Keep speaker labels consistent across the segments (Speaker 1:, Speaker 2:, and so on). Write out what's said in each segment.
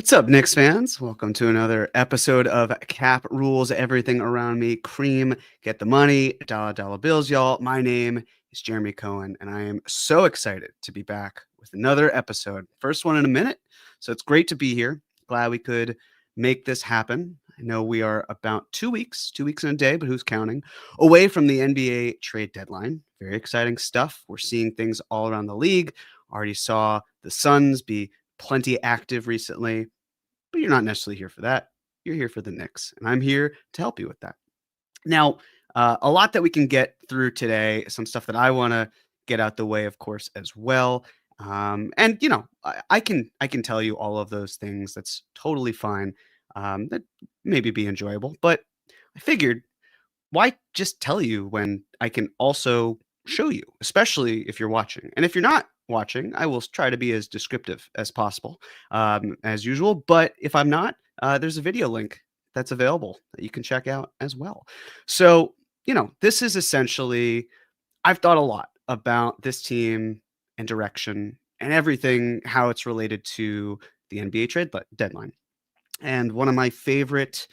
Speaker 1: What's up, Knicks fans? Welcome to another episode of Cap Rules Everything Around Me. Cream, get the money, dollar bills, y'all. My name is Jeremy Cohen, and I am so excited to be back with another episode. First one in a minute, so it's great to be here. Glad we could make this happen. I know we are about 2 weeks in a day, but who's counting, away from the NBA trade deadline. Very exciting stuff. We're seeing things all around the league. Already saw the Suns be plenty active recently, but you're not necessarily here for that. You're here for the Knicks, and I'm here to help you with that. Now, a lot that we can get through today, some stuff that I want to get out the way, of course, as well. And I can tell you all of those things. That's totally fine. That maybe be enjoyable, but I figured, why just tell you when I can also show you, especially if you're watching. And if you're not watching, I will try to be as descriptive as possible, as usual. But if I'm not, there's a video link that's available that you can check out as well. So, this is essentially, I've thought a lot about this team and direction and everything, how it's related to the NBA trade deadline. And one of my favorite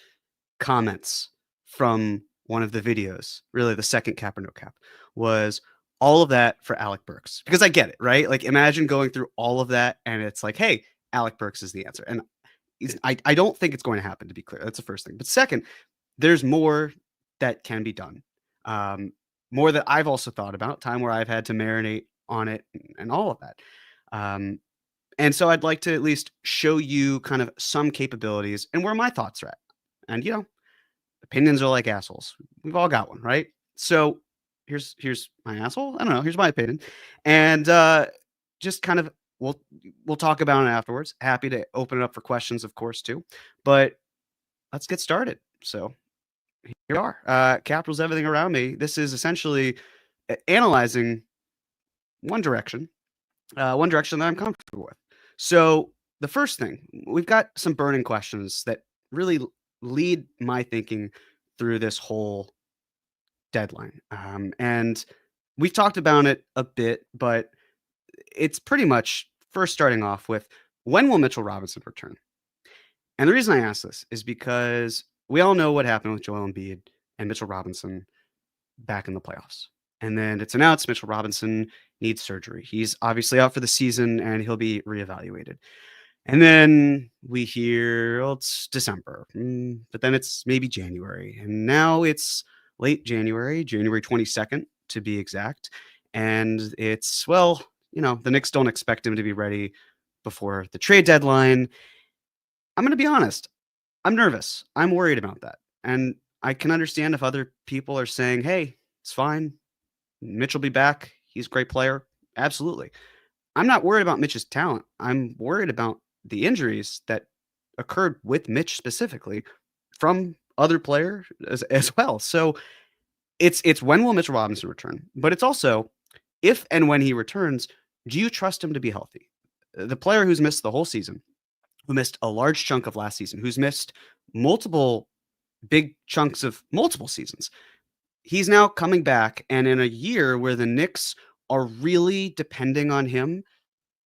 Speaker 1: comments from one of the videos, really the second Cap or No Cap, was all of that for Alec Burks. Because I get it, right? Like, imagine going through all of that and it's like, hey, Alec Burks is the answer. And I don't think it's going to happen, to be clear. That's the first thing. But second, there's more that can be done. More that I've also thought about, time where I've had to marinate on it and all of that. Um, and so I'd like to at least show you kind of some capabilities and where my thoughts are at. And opinions are like assholes. We've all got one, right? So here's my asshole. I don't know. Here's my opinion, and just kind of we'll talk about it afterwards. Happy to open it up for questions, of course, too. But let's get started. So here we are. Capitals, everything around me. This is essentially analyzing one direction that I'm comfortable with. So the first thing, we've got some burning questions that really lead my thinking through this whole deadline. And we've talked about it a bit, but it's pretty much first starting off with, when will Mitchell Robinson return? And the reason I ask this is because we all know what happened with Joel Embiid and Mitchell Robinson back in the playoffs. And then it's announced Mitchell Robinson needs surgery. He's obviously out for the season and he'll be reevaluated. And then we hear, well, it's December, but then it's maybe January. And now it's late January 22nd to be exact. And it's, well, the Knicks don't expect him to be ready before the trade deadline. I'm going to be honest. I'm nervous. I'm worried about that. And I can understand if other people are saying, hey, it's fine. Mitch will be back. He's a great player. Absolutely. I'm not worried about Mitch's talent. I'm worried about the injuries that occurred with Mitch specifically from other players as well. So it's when will Mitchell Robinson return? But it's also, if and when he returns, do you trust him to be healthy? The player who's missed the whole season, who missed a large chunk of last season, who's missed multiple big chunks of multiple seasons, he's now coming back. And in a year where the Knicks are really depending on him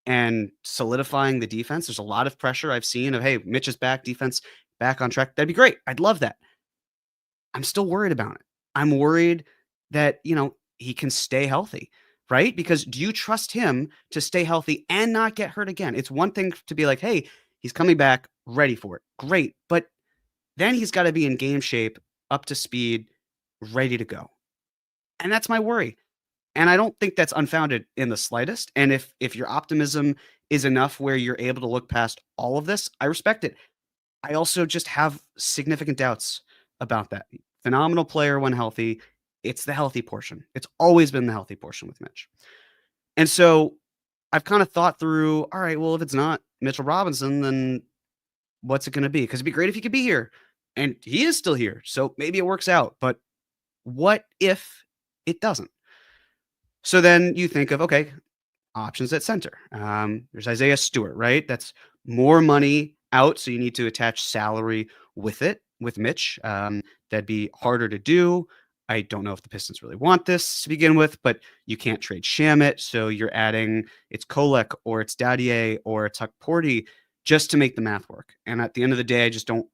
Speaker 1: and solidifying the defense, there's a lot of pressure I've seen of, hey, Mitch is back, defense back on track. That'd be great. I'd love that. I'm still worried about it. I'm worried that, he can stay healthy, right? Because do you trust him to stay healthy and not get hurt again? It's one thing to be like, hey, he's coming back, ready for it. Great. But then he's got to be in game shape, up to speed, ready to go. And that's my worry. And I don't think that's unfounded in the slightest. And if your optimism is enough where you're able to look past all of this, I respect it. I also just have significant doubts about that. Phenomenal player when healthy. It's the healthy portion. It's always been the healthy portion with Mitch. And so I've kind of thought through, all right, well, if it's not Mitchell Robinson, then what's it going to be? Because it'd be great if he could be here. And he is still here. So maybe it works out. But what if it doesn't? So then you think of, okay, options at center. There's Isaiah Stewart, right? That's more money out, so you need to attach salary with it, with Mitch. That'd be harder to do. I don't know if the Pistons really want this to begin with, but you can't trade Shamet, so you're adding, it's Kolek or it's Dadier or it's Huck Porty. just to make the math work. And at the end of the day, I just don't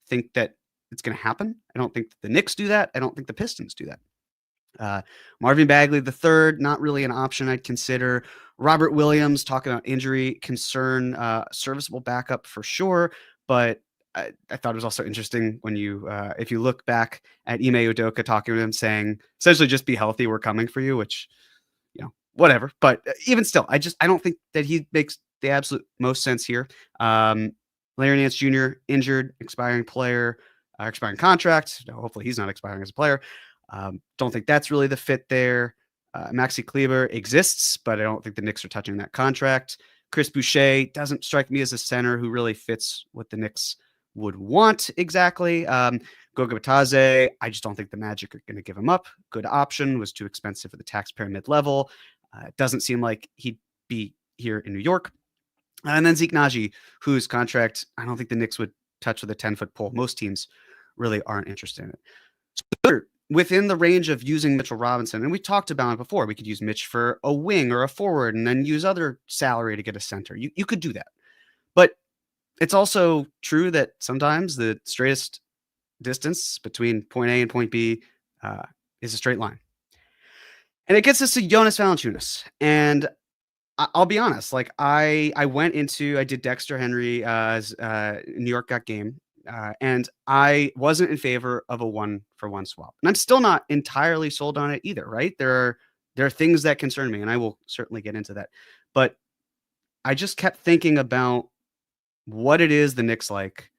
Speaker 1: think that it's going to happen. I don't think the Knicks do that. I don't think the Pistons do that. Marvin Bagley the third, not really an option I'd consider. Robert Williams, talking about injury concern, serviceable backup for sure, but I thought it was also interesting when if you look back at Ime Udoka talking to him saying, essentially just be healthy, we're coming for you, which, whatever. But even still, I don't think that he makes the absolute most sense here. Larry Nance Jr., injured, expiring player, expiring contract. Hopefully he's not expiring as a player. Don't think that's really the fit there. Maxi Kleber exists, but I don't think the Knicks are touching that contract. Chris Boucher doesn't strike me as a center who really fits what the Knicks would want exactly. Goga Batadze, I just don't think the Magic are going to give him up. Good option, was too expensive for the taxpayer mid-level. It doesn't seem like he'd be here in New York. And then Zeke Naji, whose contract I don't think the Knicks would touch with a 10-foot pole. Most teams really aren't interested in it. So within the range of using Mitchell Robinson, and we talked about it before, we could use Mitch for a wing or a forward and then use other salary to get a center. You could do that. But it's also true that sometimes the straightest distance between point A and point B is a straight line. And it gets us to Jonas Valanciunas. And I'll be honest, like I did Dexter Henry's New York Got Game, and I wasn't in favor of a 1-for-1 swap. And I'm still not entirely sold on it either, right? There are things that concern me, and I will certainly get into that. But I just kept thinking about what it is the Knicks like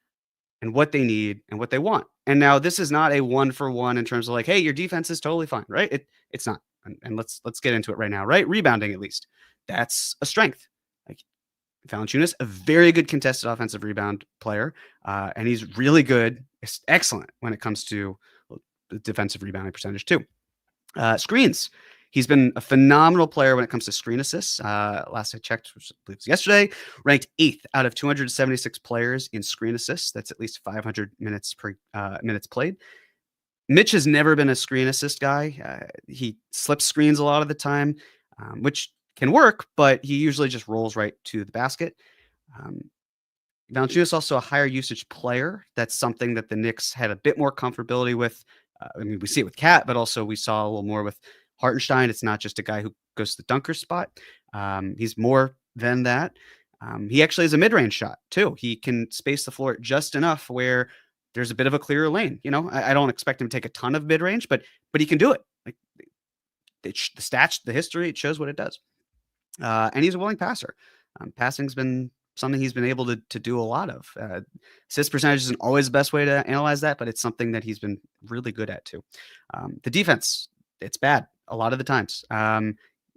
Speaker 1: and what they need and what they want. And now this is not a 1-for-1 in terms of like, hey, your defense is totally fine, right? It's not. And let's get into it right now, right? Rebounding, at least. That's a strength. Like Valanciunas, a very good contested offensive rebound player, and he's really good, excellent when it comes to the defensive rebounding percentage too. Screens, he's been a phenomenal player when it comes to screen assists. Last I checked, which I believe was yesterday, ranked 8th out of 276 players in screen assists. That's at least 500 minutes played. Mitch has never been a screen assist guy. He slips screens a lot of the time, which can work, but he usually just rolls right to the basket. Valanciunas is also a higher usage player. That's something that the Knicks had a bit more comfortability with. We see it with Cat, but also we saw a little more with Hartenstein. It's not just a guy who goes to the dunker spot. He's more than that. He actually has a mid-range shot too. He can space the floor just enough where there's a bit of a clearer lane. I don't expect him to take a ton of mid-range, but he can do it. Like the stats, the history, it shows what it does. And he's a willing passer. Passing's been something he's been able to do a lot of. Assist percentage isn't always the best way to analyze that, but it's something that he's been really good at too. The defense, it's bad a lot of the times.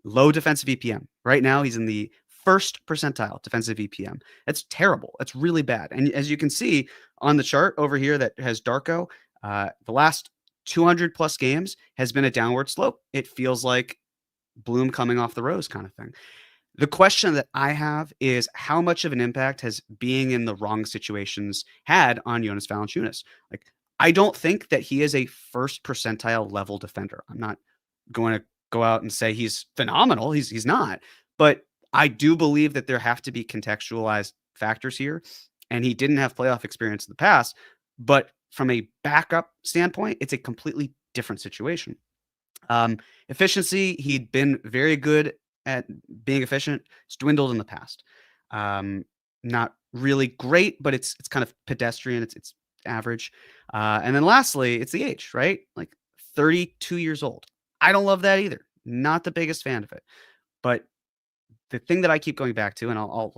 Speaker 1: Low defensive EPM. Right now, he's in the first percentile defensive EPM. That's terrible. That's really bad. And as you can see on the chart over here that has Darko, the last 200 plus games has been a downward slope. It feels like bloom coming off the rose kind of thing. The question that I have is how much of an impact has being in the wrong situations had on Jonas Valanciunas? Like, I don't think that he is a first percentile level defender. I'm not going to go out and say he's phenomenal. He's not. But I do believe that there have to be contextualized factors here. And he didn't have playoff experience in the past. But from a backup standpoint, it's a completely different situation. Efficiency, he'd been very good at being efficient. It's dwindled in the past. Not really great, but it's kind of pedestrian. It's average. And then lastly, it's the age, right? Like 32 years old. I don't love that either. Not the biggest fan of it. But the thing that I keep going back to, and I'll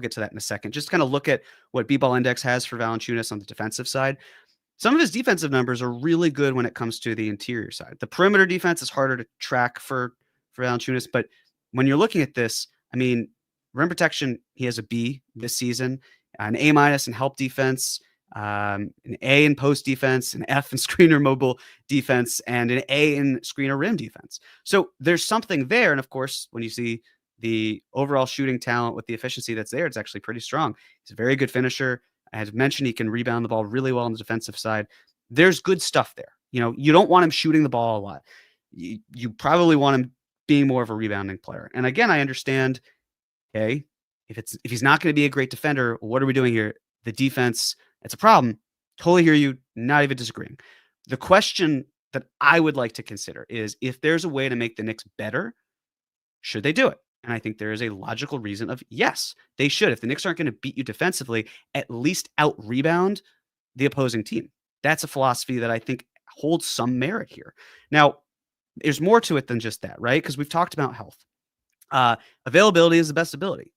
Speaker 1: get to that in a second, just kind of look at what B-Ball Index has for Valanciunas on the defensive side. Some of his defensive numbers are really good when it comes to the interior side. The perimeter defense is harder to track for Valanciunas, but when you're looking at this, I mean, rim protection, he has a B this season, an A- in help defense, an A in post defense, an F in screener mobile defense, and an A in screener rim defense. So there's something there. And of course, when you see the overall shooting talent with the efficiency that's there, it's actually pretty strong. He's a very good finisher. As mentioned, he can rebound the ball really well on the defensive side. There's good stuff there. You don't want him shooting the ball a lot. You probably want him being more of a rebounding player. And again, I understand, okay, If he's not going to be a great defender, what are we doing here? The defense, it's a problem. Totally hear you. Not even disagreeing. The question that I would like to consider is if there's a way to make the Knicks better, should they do it? And I think there is a logical reason of yes, they should. If the Knicks aren't going to beat you defensively, at least out rebound the opposing team. That's a philosophy that I think holds some merit here. Now, there's more to it than just that, right? Because we've talked about health. Availability is the best ability.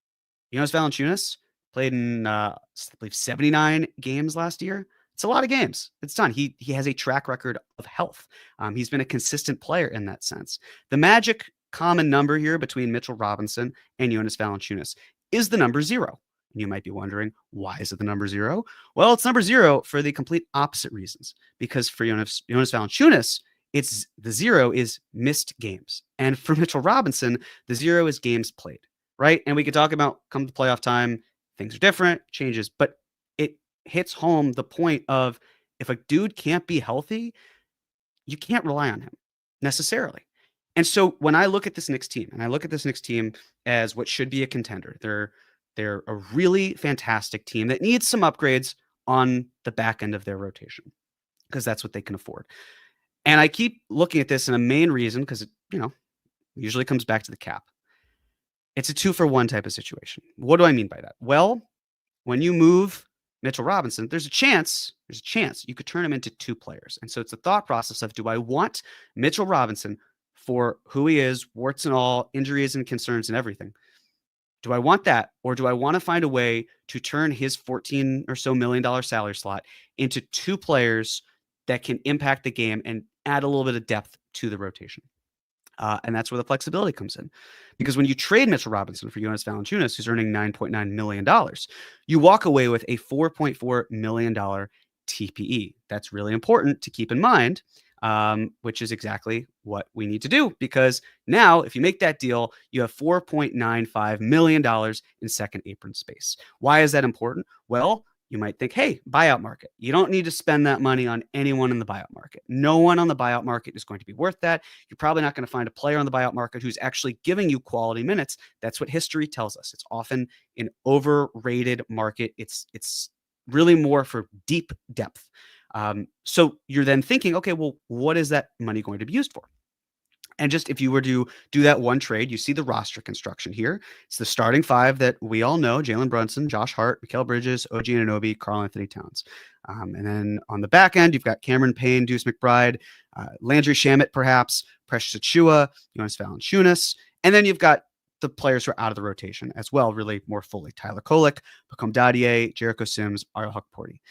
Speaker 1: Jonas Valanciunas played in, I believe, 79 games last year. It's a lot of games. It's done. He has a track record of health. He's been a consistent player in that sense. The magic common number here between Mitchell Robinson and Jonas Valanciunas is the number 0. And you might be wondering, why is it the number 0? Well, it's number 0 for the complete opposite reasons. Because for Jonas Valanciunas, it's the 0 is missed games. And for Mitchell Robinson, the 0 is games played, right? And we could talk about come to playoff time, things are different, changes, but it hits home the point of if a dude can't be healthy, you can't rely on him necessarily. And so when I look at this Knicks team, and I look at this Knicks team as what should be a contender, they're a really fantastic team that needs some upgrades on the back end of their rotation because that's what they can afford. And I keep looking at this, and a main reason, because it, usually comes back to the cap. It's a 2-for-1 type of situation. What do I mean by that? Well, when you move Mitchell Robinson, there's a chance you could turn him into 2 players. And so it's a thought process of, do I want Mitchell Robinson for who he is, warts and all, injuries and concerns and everything? Do I want that? Or do I want to find a way to turn his $14 or so million salary slot into 2 players that can impact the game and add a little bit of depth to the rotation? And that's where the flexibility comes in. Because when you trade Mitchell Robinson for Jonas Valanciunas, who's earning $9.9 million, you walk away with a $4.4 million TPE. That's really important to keep in mind, which is exactly what we need to do. Because now, if you make that deal, you have $4.95 million in second apron space. Why is that important? Well, you might think, hey, buyout market. You don't need to spend that money on anyone in the buyout market. No one on the buyout market is going to be worth that. You're probably not going to find a player on the buyout market who's actually giving you quality minutes. That's what history tells us. It's often an overrated market. It's really more for deep depth. So you're then thinking, okay, well, what is that money going to be used for? And just if you were to do that one trade, you see the roster construction here. It's the starting 5 that we all know: Jalen Brunson, Josh Hart, Mikal Bridges, OG Anunoby, Karl-Anthony Towns. And then on the back end, you've got Cameron Payne, Deuce McBride, Landry Shamet, perhaps, Precious Achiuwa, Jonas Valanciunas. And then you've got the players who are out of the rotation as well, really more fully: Tyler Kolek, Hakeem Dadier, Jericho Sims, Ariel Hukporti.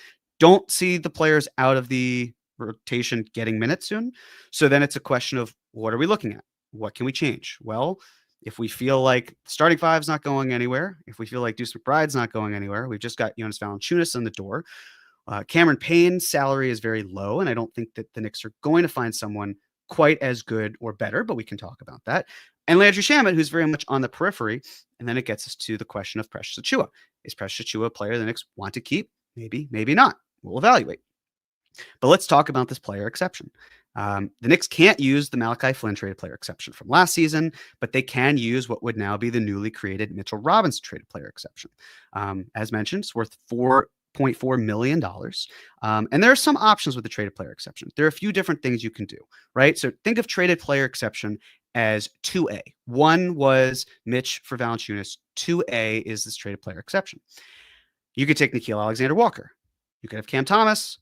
Speaker 1: Don't see the players out of the rotation getting minutes soon. So then it's a question of, what are we looking at? What can we change? Well, if we feel like starting 5 is not going anywhere, if we feel like Deuce McBride's not going anywhere, we've just got Jonas Valanciunas on the door. Cameron Payne's salary is very low, and I don't think that the Knicks are going to find someone quite as good or better, but we can talk about that. And Landry Shamet, who's very much on the periphery. And then it gets us to the question of Precious Achiuwa. Is Precious Achiuwa a player the Knicks want to keep? Maybe, maybe not. We'll evaluate. But let's talk about this player exception. The Knicks can't use the Malachi Flynn traded player exception from last season, but they can use what would now be the newly created Mitchell Robinson traded player exception. As mentioned, it's worth $4.4 million. And there are some options with the traded player exception. There are a few different things you can do, right? So think of traded player exception as 2A. 1 was Mitch for Valanciunas. 2A is this traded player exception. You could take Nickeil Alexander-Walker. You could have Cam Thomas,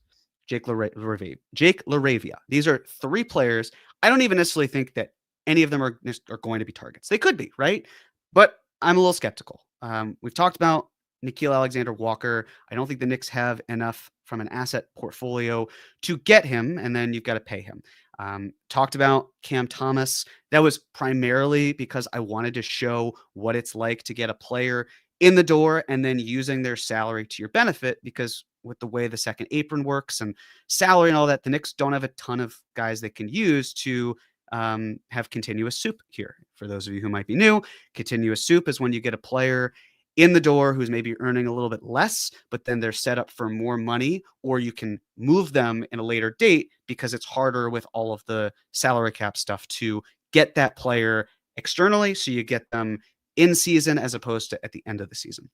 Speaker 1: Jake LaRavia. These are 3 players. I don't even necessarily think that any of them are going to be targets. They could be, right? But I'm a little skeptical. We've talked about Nickeil Alexander-Walker. I don't think the Knicks have enough from an asset portfolio to get him, and then you've got to pay him. Talked about Cam Thomas. That was primarily because I wanted to show what it's like to get a player in the door and then using their salary to your benefit, because with the way the second apron works and salary and all that, the Knicks don't have a ton of guys they can use to have continuous soup here. For those of you who might be new, continuous soup is when you get a player in the door who's maybe earning a little bit less, but then they're set up for more money, or you can move them in a later date because it's harder with all of the salary cap stuff to get that player externally. So you get them in season as opposed to at the end of the season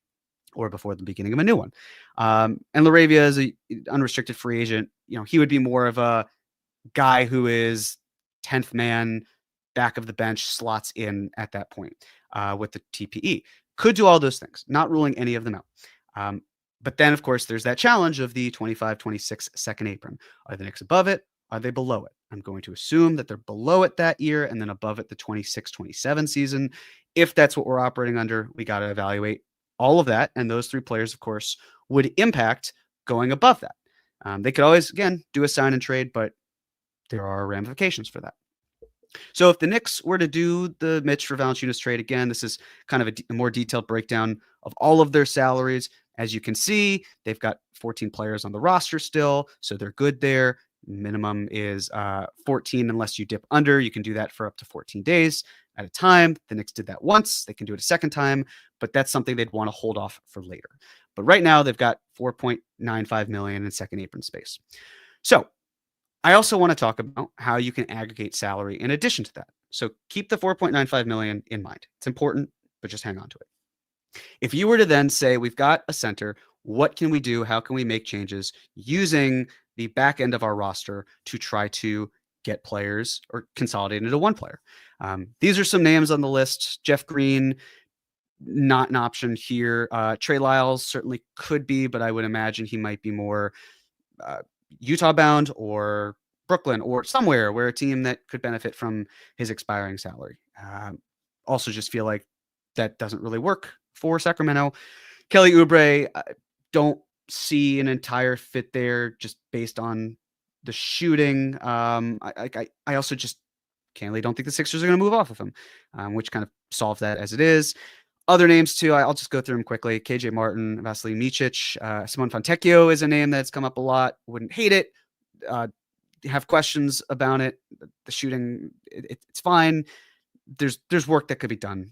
Speaker 1: or before the beginning of a new one. And LaRavia is a unrestricted free agent. He would be more of a guy who is 10th man, back of the bench, slots in at that point with the TPE. Could do all those things, not ruling any of them out. But then, of course, there's that challenge of the 25-26 second apron. Are the Knicks above it? Are they below it? I'm going to assume that they're below it that year and then above it the 26-27 season. If that's what we're operating under, we got to evaluate all of that. And those three players, of course, would impact going above that. They could always, again, do a sign and trade, but there are ramifications for that. So if the Knicks were to do the Mitch for Valanciunas trade, again, this is kind of a more detailed breakdown of all of their salaries. As you can see, they've got 14 players on the roster still, so they're good there. Minimum is 14 unless you dip under. You can do that for up to 14 days at a time. The Knicks did that once. They can do it a second time, but that's something they'd want to hold off for later. But right now, they've got $4.95 million in second apron space. So I also want to talk about how you can aggregate salary in addition to that. So keep the $4.95 million in mind. It's important, but just hang on to it. If you were to then say, we've got a center, what can we do? How can we make changes using the back end of our roster to try to get players or consolidate into one player? These are some names on the list. Jeff Green, not an option here. Trey Lyles certainly could be, but I would imagine he might be more Utah bound or Brooklyn or somewhere where a team that could benefit from his expiring salary. Also just feel like that doesn't really work for Sacramento. Kelly Oubre, don't see an entire fit there just based on the shooting. I also just candidly don't think the Sixers are going to move off of him, which kind of solves that as it is. Other names too, I'll just go through them quickly. KJ Martin, Vasilij Micic, Simon Fontecchio is a name that's come up a lot. Wouldn't hate it. Have questions about it. The shooting, it's fine. There's work that could be done.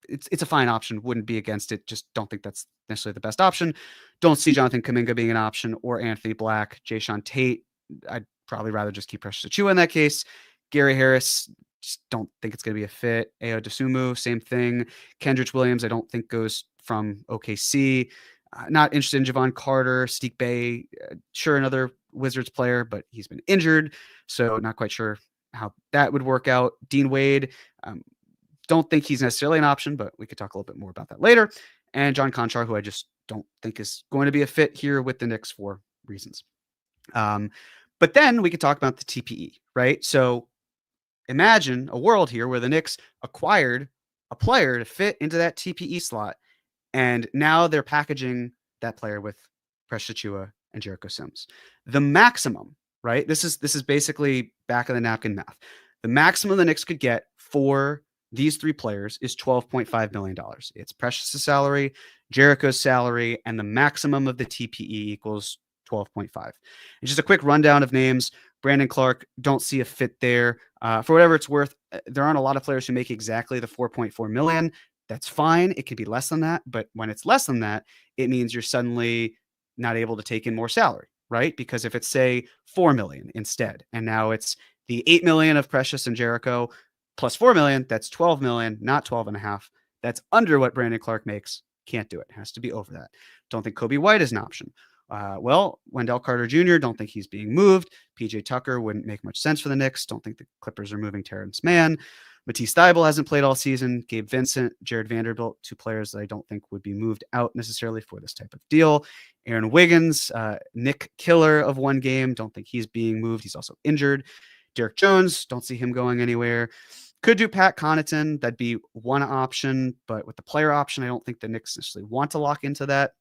Speaker 1: It's a fine option. Wouldn't be against it. Just don't think that's necessarily the best option. Don't see Jonathan Kuminga being an option or Anthony Black, Jayshawn Tate. I'd probably rather just keep Precious Achiuwa in that case. Gary Harris, just don't think it's going to be a fit. Ayo Dosunmu, same thing. Kendrick Williams, I don't think goes from OKC. Not interested in Javon Carter. Sadiq Bey, sure, another Wizards player, but he's been injured, so not quite sure how that would work out. Dean Wade, don't think he's necessarily an option, but we could talk a little bit more about that later. And John Conchar, who I just don't think is going to be a fit here with the Knicks for reasons. But then we could talk about the TPE, right? So imagine a world here where the Knicks acquired a player to fit into that TPE slot, and now they're packaging that player with Precious Achiuwa and Jericho Sims. The maximum, right? This is basically back of the napkin math. The maximum the Knicks could get for these three players is $12.5 million. It's Precious' salary, Jericho's salary, and the maximum of the TPE equals 12.5. And just a quick rundown of names. Brandon Clark, don't see a fit there. For whatever it's worth, there aren't a lot of players who make exactly the 4.4 million. That's fine. It could be less than that. But when it's less than that, it means you're suddenly not able to take in more salary, right? Because if it's, say, 4 million instead, and now it's the 8 million of Precious and Jericho plus 4 million, that's 12 million, not 12 and a half. That's under what Brandon Clark makes. Can't do it. Has to be over that. Don't think Kobe White is an option. Wendell Carter Jr., don't think he's being moved. PJ Tucker wouldn't make much sense for the Knicks. Don't think the Clippers are moving Terrence Mann. Matisse Thybulle hasn't played all season. Gabe Vincent, Jared Vanderbilt, two players that I don't think would be moved out necessarily for this type of deal. Aaron Wiggins, Nick Killer of one game. Don't think he's being moved. He's also injured. Derek Jones, don't see him going anywhere. Could do Pat Connaughton. That'd be one option, but with the player option, I don't think the Knicks necessarily want to lock into that.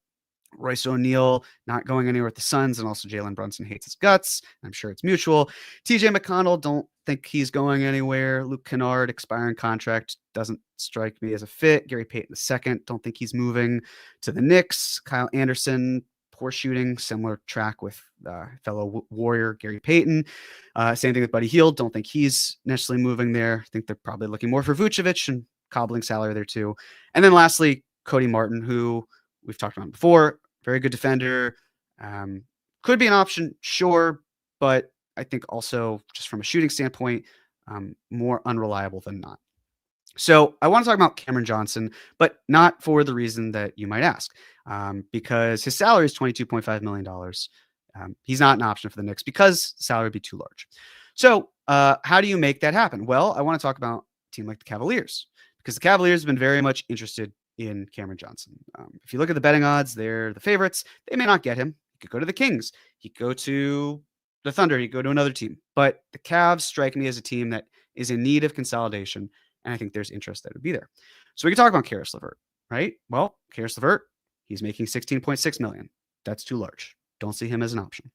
Speaker 1: Royce O'Neal not going anywhere with the Suns, and also Jalen Brunson hates his guts. I'm sure it's mutual. TJ McConnell, don't think he's going anywhere. Luke Kennard, expiring contract, doesn't strike me as a fit. Gary Payton II, don't think he's moving to the Knicks. Kyle Anderson, poor shooting, similar track with fellow Warrior Gary Payton. Same thing with Buddy Hield, don't think he's necessarily moving there. I think they're probably looking more for Vucevic and cobbling salary there too. And then lastly, Cody Martin, who we've talked about before, very good defender. Could be an option, sure, but I think also just from a shooting standpoint, more unreliable than not. So I want to talk about Cameron Johnson, but not for the reason that you might ask, because his salary is $22.5 million. He's not an option for the Knicks because the salary would be too large. So how do you make that happen? Well, I want to talk about a team like the Cavaliers because the Cavaliers have been very much interested in Cameron Johnson. If you look at the betting odds, they're the favorites. They may not get him. He could go to the Kings. He could go to the Thunder. He could go to another team. But the Cavs strike me as a team that is in need of consolidation, and I think there's interest that would be there. So we can talk about Karis LeVert, right? Well, Karis LeVert, he's making $16.6 million. That's too large. Don't see him as an option.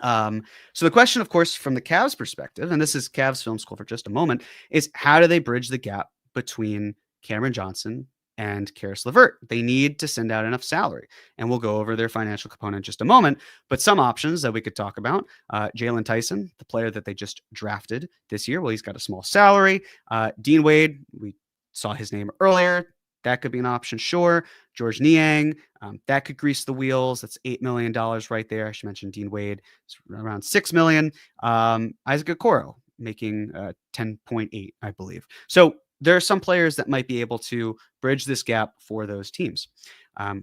Speaker 1: So the question, of course, from the Cavs perspective, and this is Cavs Film School for just a moment, is how do they bridge the gap between Cameron Johnson and Karis LeVert? They need to send out enough salary, and we'll go over their financial component in just a moment. But some options that we could talk about: Jalen Tyson, the player that they just drafted this year. Well, he's got a small salary. Dean Wade, we saw his name earlier. That could be an option, sure. George Niang, that could grease the wheels. That's $8 million right there. I should mention Dean Wade, it's around $6 million. Isaac Okoro making 10.8, I believe. So there are some players that might be able to bridge this gap for those teams.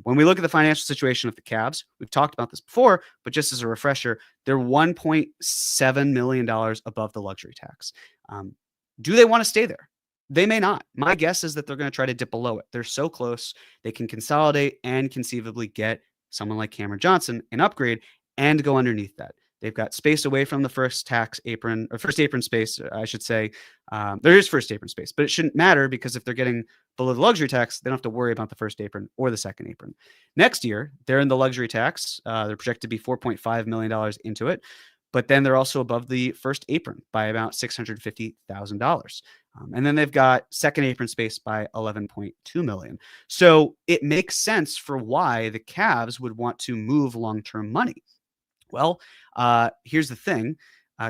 Speaker 1: When we look at the financial situation of the Cavs, we've talked about this before, but just as a refresher, they're $1.7 million above the luxury tax. Do they want to stay there? They may not. My guess is that they're going to try to dip below it. They're so close. They can consolidate and conceivably get someone like Cameron Johnson an upgrade and go underneath that. They've got space away from the first apron space, I should say. There is first apron space, but it shouldn't matter because if they're getting below the luxury tax, they don't have to worry about the first apron or the second apron. Next year, they're in the luxury tax. They're projected to be $4.5 million into it. But then they're also above the first apron by about $650,000. And then they've got second apron space by $11.2 million. So it makes sense for why the Cavs would want to move long-term money. Well, here's the thing.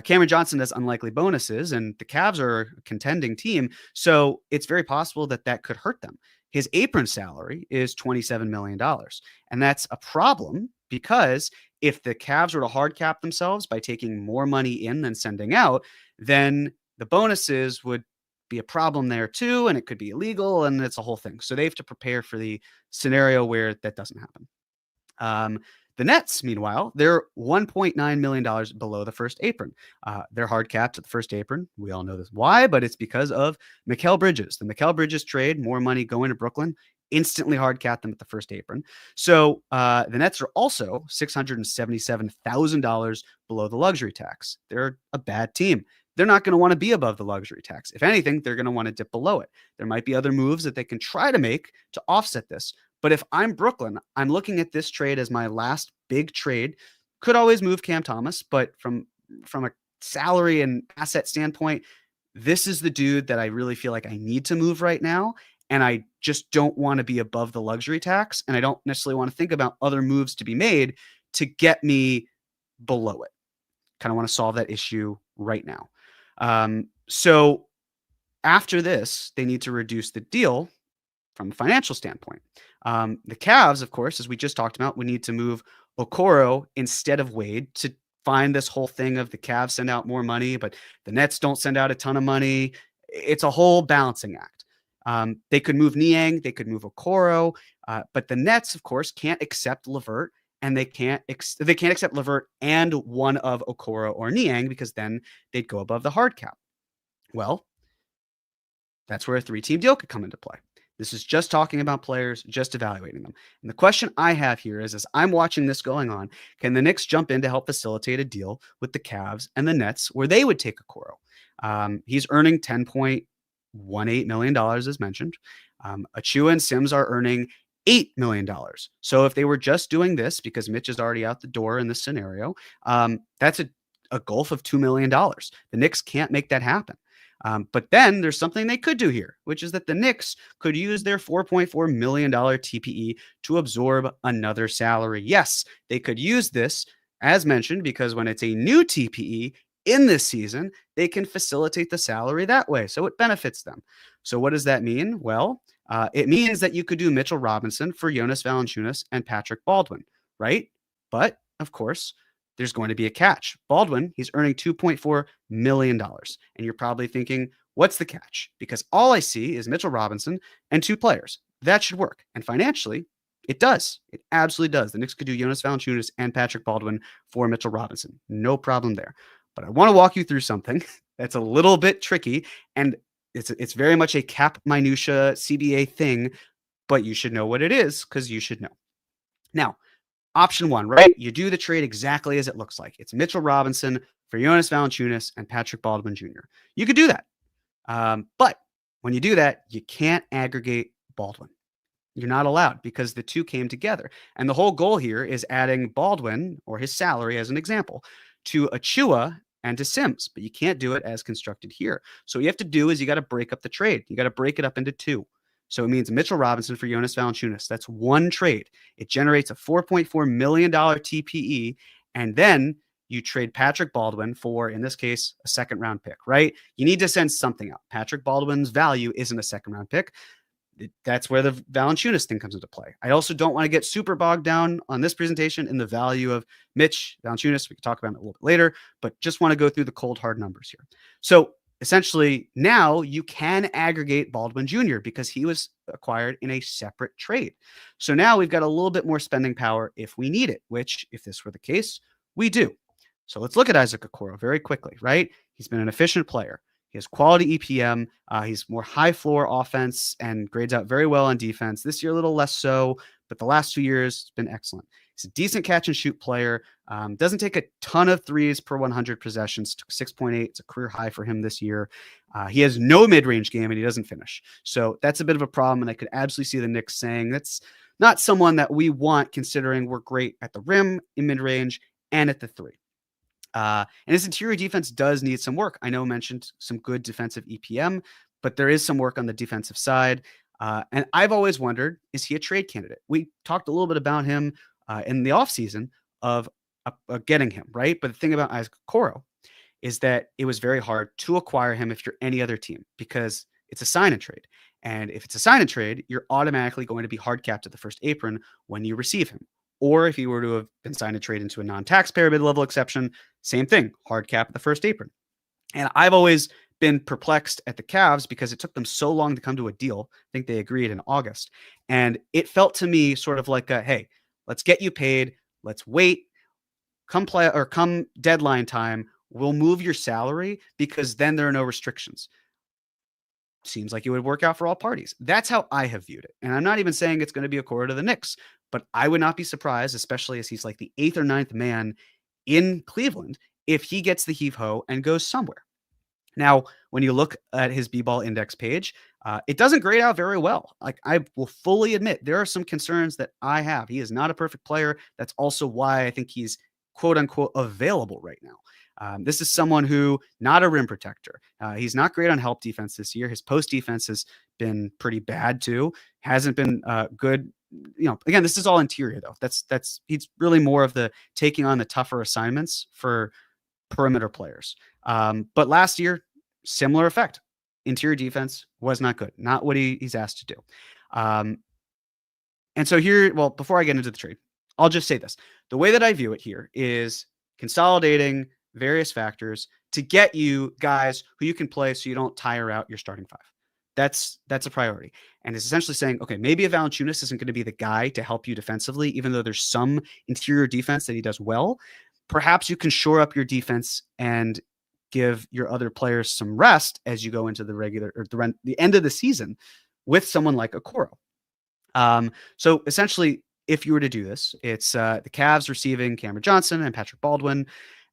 Speaker 1: Cameron Johnson has unlikely bonuses, and the Cavs are a contending team. So it's very possible that that could hurt them. His apron salary is $27 million. And that's a problem because if the Cavs were to hard cap themselves by taking more money in than sending out, then the bonuses would be a problem there too, and it could be illegal, and it's a whole thing. So they have to prepare for the scenario where that doesn't happen. The Nets, meanwhile, they're $1.9 million below the first apron. They're hard capped at the first apron. We all know this why, but it's because of Mikal Bridges. The Mikal Bridges trade, more money going to Brooklyn, instantly hard capped them at the first apron. So the Nets are also $677,000 below the luxury tax. They're a bad team. They're not going to want to be above the luxury tax. If anything, they're going to want to dip below it. There might be other moves that they can try to make to offset this. But if I'm Brooklyn, I'm looking at this trade as my last big trade. Could always move Cam Thomas, but from a salary and asset standpoint, this is the dude that I really feel like I need to move right now. And I just don't want to be above the luxury tax. And I don't necessarily want to think about other moves to be made to get me below it. Kind of want to solve that issue right now. So after this, they need to reduce the deal from a financial standpoint. The Cavs, of course, as we just talked about, we need to move Okoro instead of Wade to find this whole thing of the Cavs send out more money, but the Nets don't send out a ton of money. It's a whole balancing act. They could move Niang, they could move Okoro, but the Nets, of course, can't accept LeVert, and they can't accept LeVert and one of Okoro or Niang because then they'd go above the hard cap. Well, that's where a 3-team deal could come into play. This is just talking about players, just evaluating them. And the question I have here is, as I'm watching this going on, can the Knicks jump in to help facilitate a deal with the Cavs and the Nets where they would take Okoro? He's earning $10.18 million, as mentioned. Achua and Sims are earning $8 million. So if they were just doing this because Mitch is already out the door in this scenario, that's a gulf of $2 million. The Knicks can't make that happen. But then there's something they could do here, which is that the Knicks could use their $4.4 million TPE to absorb another salary. Yes, they could use this, as mentioned, because when it's a new TPE in this season, they can facilitate the salary that way. So it benefits them. So what does that mean? Well, it means that you could do Mitchell Robinson for Jonas Valanciunas and Patrick Baldwin, right? But, of course, there's going to be a catch. Baldwin, he's earning $2.4 million. And you're probably thinking, What's the catch? Because all I see is Mitchell Robinson and 2 players. That should work. And financially, it does. It absolutely does. The Knicks could do Jonas Valanciunas and Patrick Baldwin for Mitchell Robinson. No problem there. But I want to walk you through something that's a little bit tricky, and it's very much a cap minutia CBA thing, but you should know what it is because you should know. Now, option 1, right? You do the trade exactly as it looks like. It's Mitchell Robinson for Jonas Valanciunas and Patrick Baldwin Jr. You could do that. But when you do that, you can't aggregate Baldwin. You're not allowed because the two came together. And the whole goal here is adding Baldwin, or his salary as an example, to Achua and to Sims, but you can't do it as constructed here. So what you have to do is you got to break up the trade. You got to break it up into 2. So it means Mitchell Robinson for Jonas Valanciunas. That's one trade. It generates a $4.4 million TPE, and then you trade Patrick Baldwin for, in this case, a second-round pick, right? You need to send something out. Patrick Baldwin's value isn't a second-round pick. That's where the Valanciunas thing comes into play. I also don't want to get super bogged down on this presentation in the value of Mitch Valanciunas. We can talk about it a little bit later, but just want to go through the cold, hard numbers here. So essentially, now you can aggregate Baldwin Jr. because he was acquired in a separate trade. So now we've got a little bit more spending power if we need it, which, if this were the case, we do. So let's look at Isaac Okoro very quickly, right? He's been an efficient player. He has quality EPM. He's more high floor offense and grades out very well on defense. This year, a little less so, but the last 2 years, it's been excellent. He's a decent catch and shoot player. Doesn't take a ton of threes per 100 possessions. 6.8. It's a career high for him this year. He has no mid-range game and he doesn't finish. So that's a bit of a problem. And I could absolutely see the Knicks saying that's not someone that we want, considering we're great at the rim, in mid-range, and at the 3. And his interior defense does need some work. I know I mentioned some good defensive EPM, but there is some work on the defensive side. And I've always wondered, is he a trade candidate? We talked a little bit about him in the offseason of getting him, right? But the thing about Isaac Okoro is that it was very hard to acquire him if you're any other team because it's a sign and trade. And if it's a sign and trade, you're automatically going to be hard capped at the first apron when you receive him. Or if he were to have been signed and trade into a non-taxpayer mid-level exception, same thing, hard cap at the first apron. And I've always been perplexed at the Cavs because it took them so long to come to a deal. I think they agreed in August. And it felt to me sort of like hey, let's get you paid. Let's wait. Come deadline time, we'll move your salary because then there are no restrictions. Seems like it would work out for all parties. That's how I have viewed it. And I'm not even saying it's going to be Okoro to the Knicks, but I would not be surprised, especially as he's like the 8th or 9th man in Cleveland, if he gets the heave-ho and goes somewhere. Now, when you look at his B-ball index page, it doesn't grade out very well. Like, I will fully admit, there are some concerns that I have. He is not a perfect player. That's also why I think he's quote-unquote available right now. This is someone who, not a rim protector. He's not great on help defense this year. His post defense has been pretty bad too. Hasn't been good. Again, this is all interior though. He's really more of the taking on the tougher assignments for perimeter players. But last year, similar effect. Interior defense was not good. Not what he's asked to do. And so here, well, before I get into the trade, I'll just say this. The way that I view it here is consolidating various factors to get you guys who you can play so you don't tire out your starting 5. That's a priority. And it's essentially saying, okay, maybe a Valanciunas isn't going to be the guy to help you defensively, even though there's some interior defense that he does well. Perhaps you can shore up your defense and give your other players some rest as you go into the regular or the end of the season with someone like Okoro. So essentially, if you were to do this, it's the Cavs receiving Cameron Johnson and Patrick Baldwin,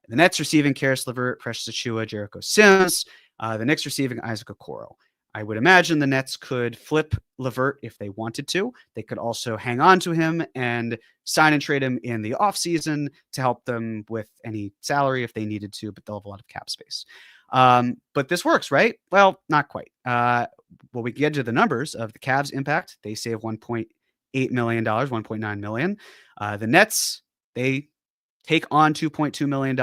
Speaker 1: the Nets receiving Karis LeVert, Precious Achiuwa, Jericho Sims, the Knicks receiving Isaac Okoro. I would imagine the Nets could flip LeVert if they wanted to. They could also hang on to him and sign and trade him in the offseason to help them with any salary if they needed to, but they'll have a lot of cap space. But this works, right? Well, not quite. Well, we get to the numbers of the Cavs impact. They save $1.8 million, $1.9 million. The Nets, they take on $2.2 million.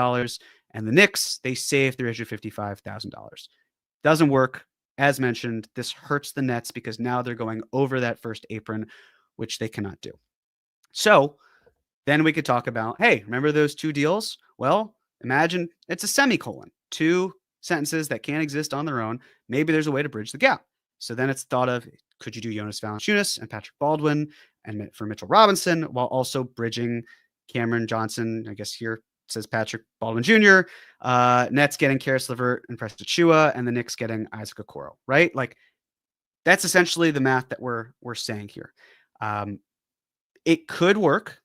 Speaker 1: And the Knicks, they save $355,000. Doesn't work. As mentioned, this hurts the Nets because now they're going over that first apron, which they cannot do. So then we could talk about, hey, remember those 2 deals? Well, imagine it's a semicolon, 2 sentences that can't exist on their own, maybe there's a way to bridge the gap. So then it's thought of, could you do Jonas Valanciunas and Patrick Baldwin and for Mitchell Robinson while also bridging Cameron Johnson? I guess here it says Patrick Baldwin Jr. Nets getting Karis LeVert and Preston Chua, and the Knicks getting Isaac Okoro, right? Like that's essentially the math that we're saying here. It could work,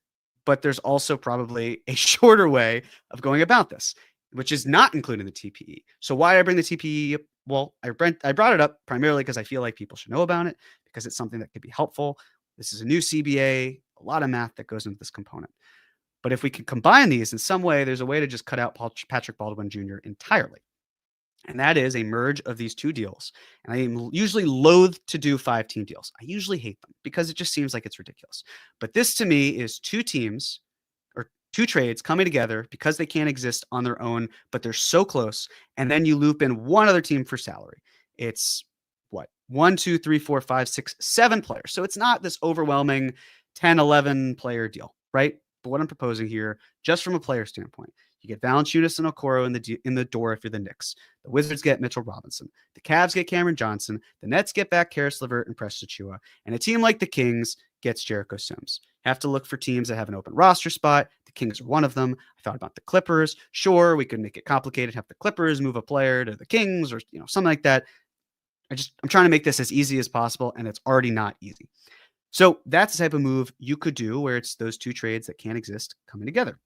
Speaker 1: but there's also probably a shorter way of going about this, which is not including the TPE. So why did I bring the TPE up? Well, I brought it up primarily because I feel like people should know about it, because it's something that could be helpful. This is a new CBA, a lot of math that goes into this component. But if we can combine these in some way, there's a way to just cut out Patrick Baldwin Jr. entirely. And that is a merge of these two deals. And I am usually loath to do 5-team deals. I usually hate them because it just seems like it's ridiculous. But this to me is two teams or two trades coming together because they can't exist on their own, but they're so close. And then you loop in one other team for salary. It's what? 1, 2, 3, 4, 5, 6, 7 players. So it's not this overwhelming 10, 11 player deal, right? But what I'm proposing here, just from a player standpoint, you get Valanciunas and Okoro in the door if you're the Knicks. The Wizards get Mitchell Robinson. The Cavs get Cameron Johnson. The Nets get back Karis LeVert and Preston Chua. And a team like the Kings gets Jericho Sims. You have to look for teams that have an open roster spot. The Kings are one of them. I thought about the Clippers. Sure, we could make it complicated, have the Clippers move a player to the Kings or something like that. I'm trying to make this as easy as possible, and it's already not easy. So that's the type of move you could do where it's those two trades that can't exist coming together.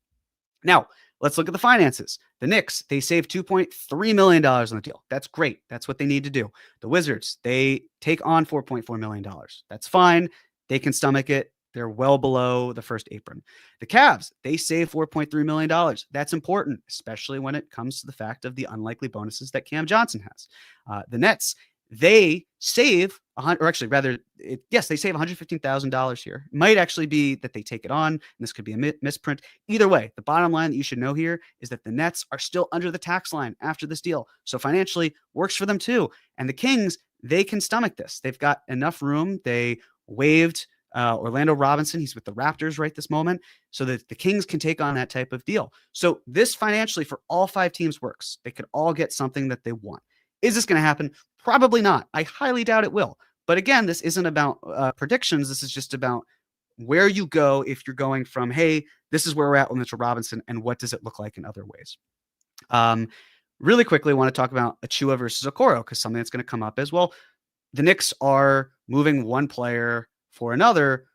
Speaker 1: Now, let's look at the finances. The Knicks, they save $2.3 million on the deal. That's great. That's what they need to do. The Wizards, they take on $4.4 million. That's fine. They can stomach it. They're well below the first apron. The Cavs, they save $4.3 million. That's important, especially when it comes to the fact of the unlikely bonuses that Cam Johnson has. The Nets, they save they save $115,000 here. It might actually be that they take it on, and this could be a misprint. Either way, the bottom line that you should know here is that the Nets are still under the tax line after this deal. So financially, works for them too. And the Kings, they can stomach this. They've got enough room. They waived Orlando Robinson. He's with the Raptors right this moment, so that the Kings can take on that type of deal. So this financially for all 5 teams works. They could all get something that they want. Is this going to happen? Probably not. I highly doubt it will. But again, this isn't about predictions. This is just about where you go if you're going from, hey, this is where we're at with Mitchell Robinson, and what does it look like in other ways? Really quickly, I want to talk about Achua versus Okoro, because something that's going to come up is, well, the Knicks are moving one player for another.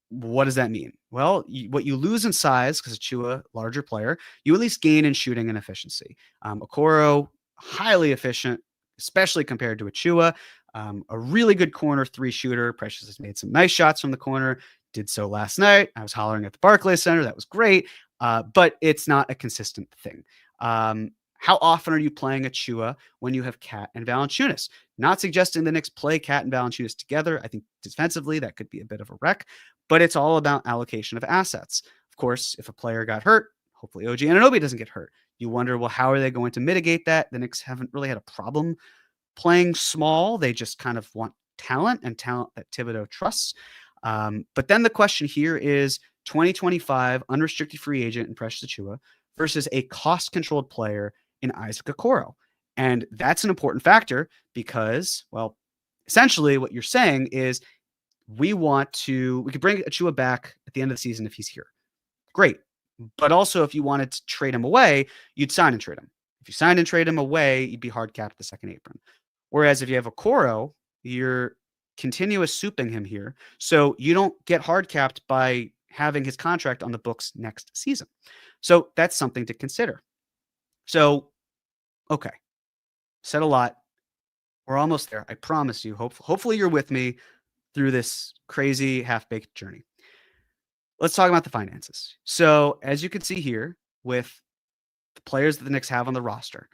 Speaker 1: What does that mean? Well, what you lose in size, because Achua, larger player, you at least gain in shooting and efficiency. Okoro, highly efficient, especially compared to Achua. A really good corner 3 shooter. Precious has made some nice shots from the corner. Did so last night. I was hollering at the Barclays Center. That was great. But it's not a consistent thing. How often are you playing Achua when you have Cat and Valanciunas? Not suggesting the Knicks play Cat and Valanciunas together. I think defensively that could be a bit of a wreck, but it's all about allocation of assets. Of course, if a player got hurt, hopefully OG Anunoby doesn't get hurt. You wonder, well, how are they going to mitigate that? The Knicks haven't really had a problem playing small. They just kind of want talent, and talent that Thibodeau trusts. But then the question here is 2025 unrestricted free agent in Precious Achua versus a cost-controlled player in Isaac Okoro. And that's an important factor because, well, essentially what you're saying is we could bring Achua back at the end of the season if he's here. Great. But also, if you wanted to trade him away, you'd sign and trade him. If you signed and trade him away, you'd be hard capped at the second apron. Whereas if you have Okoro, you're continuous souping him here. So you don't get hard capped by having his contract on the books next season. So that's something to consider. So, okay. Said a lot. We're almost there. I promise you. Hopefully you're with me through this crazy half-baked journey. Let's talk about the finances. So as you can see here with the players that the Knicks have on the roster,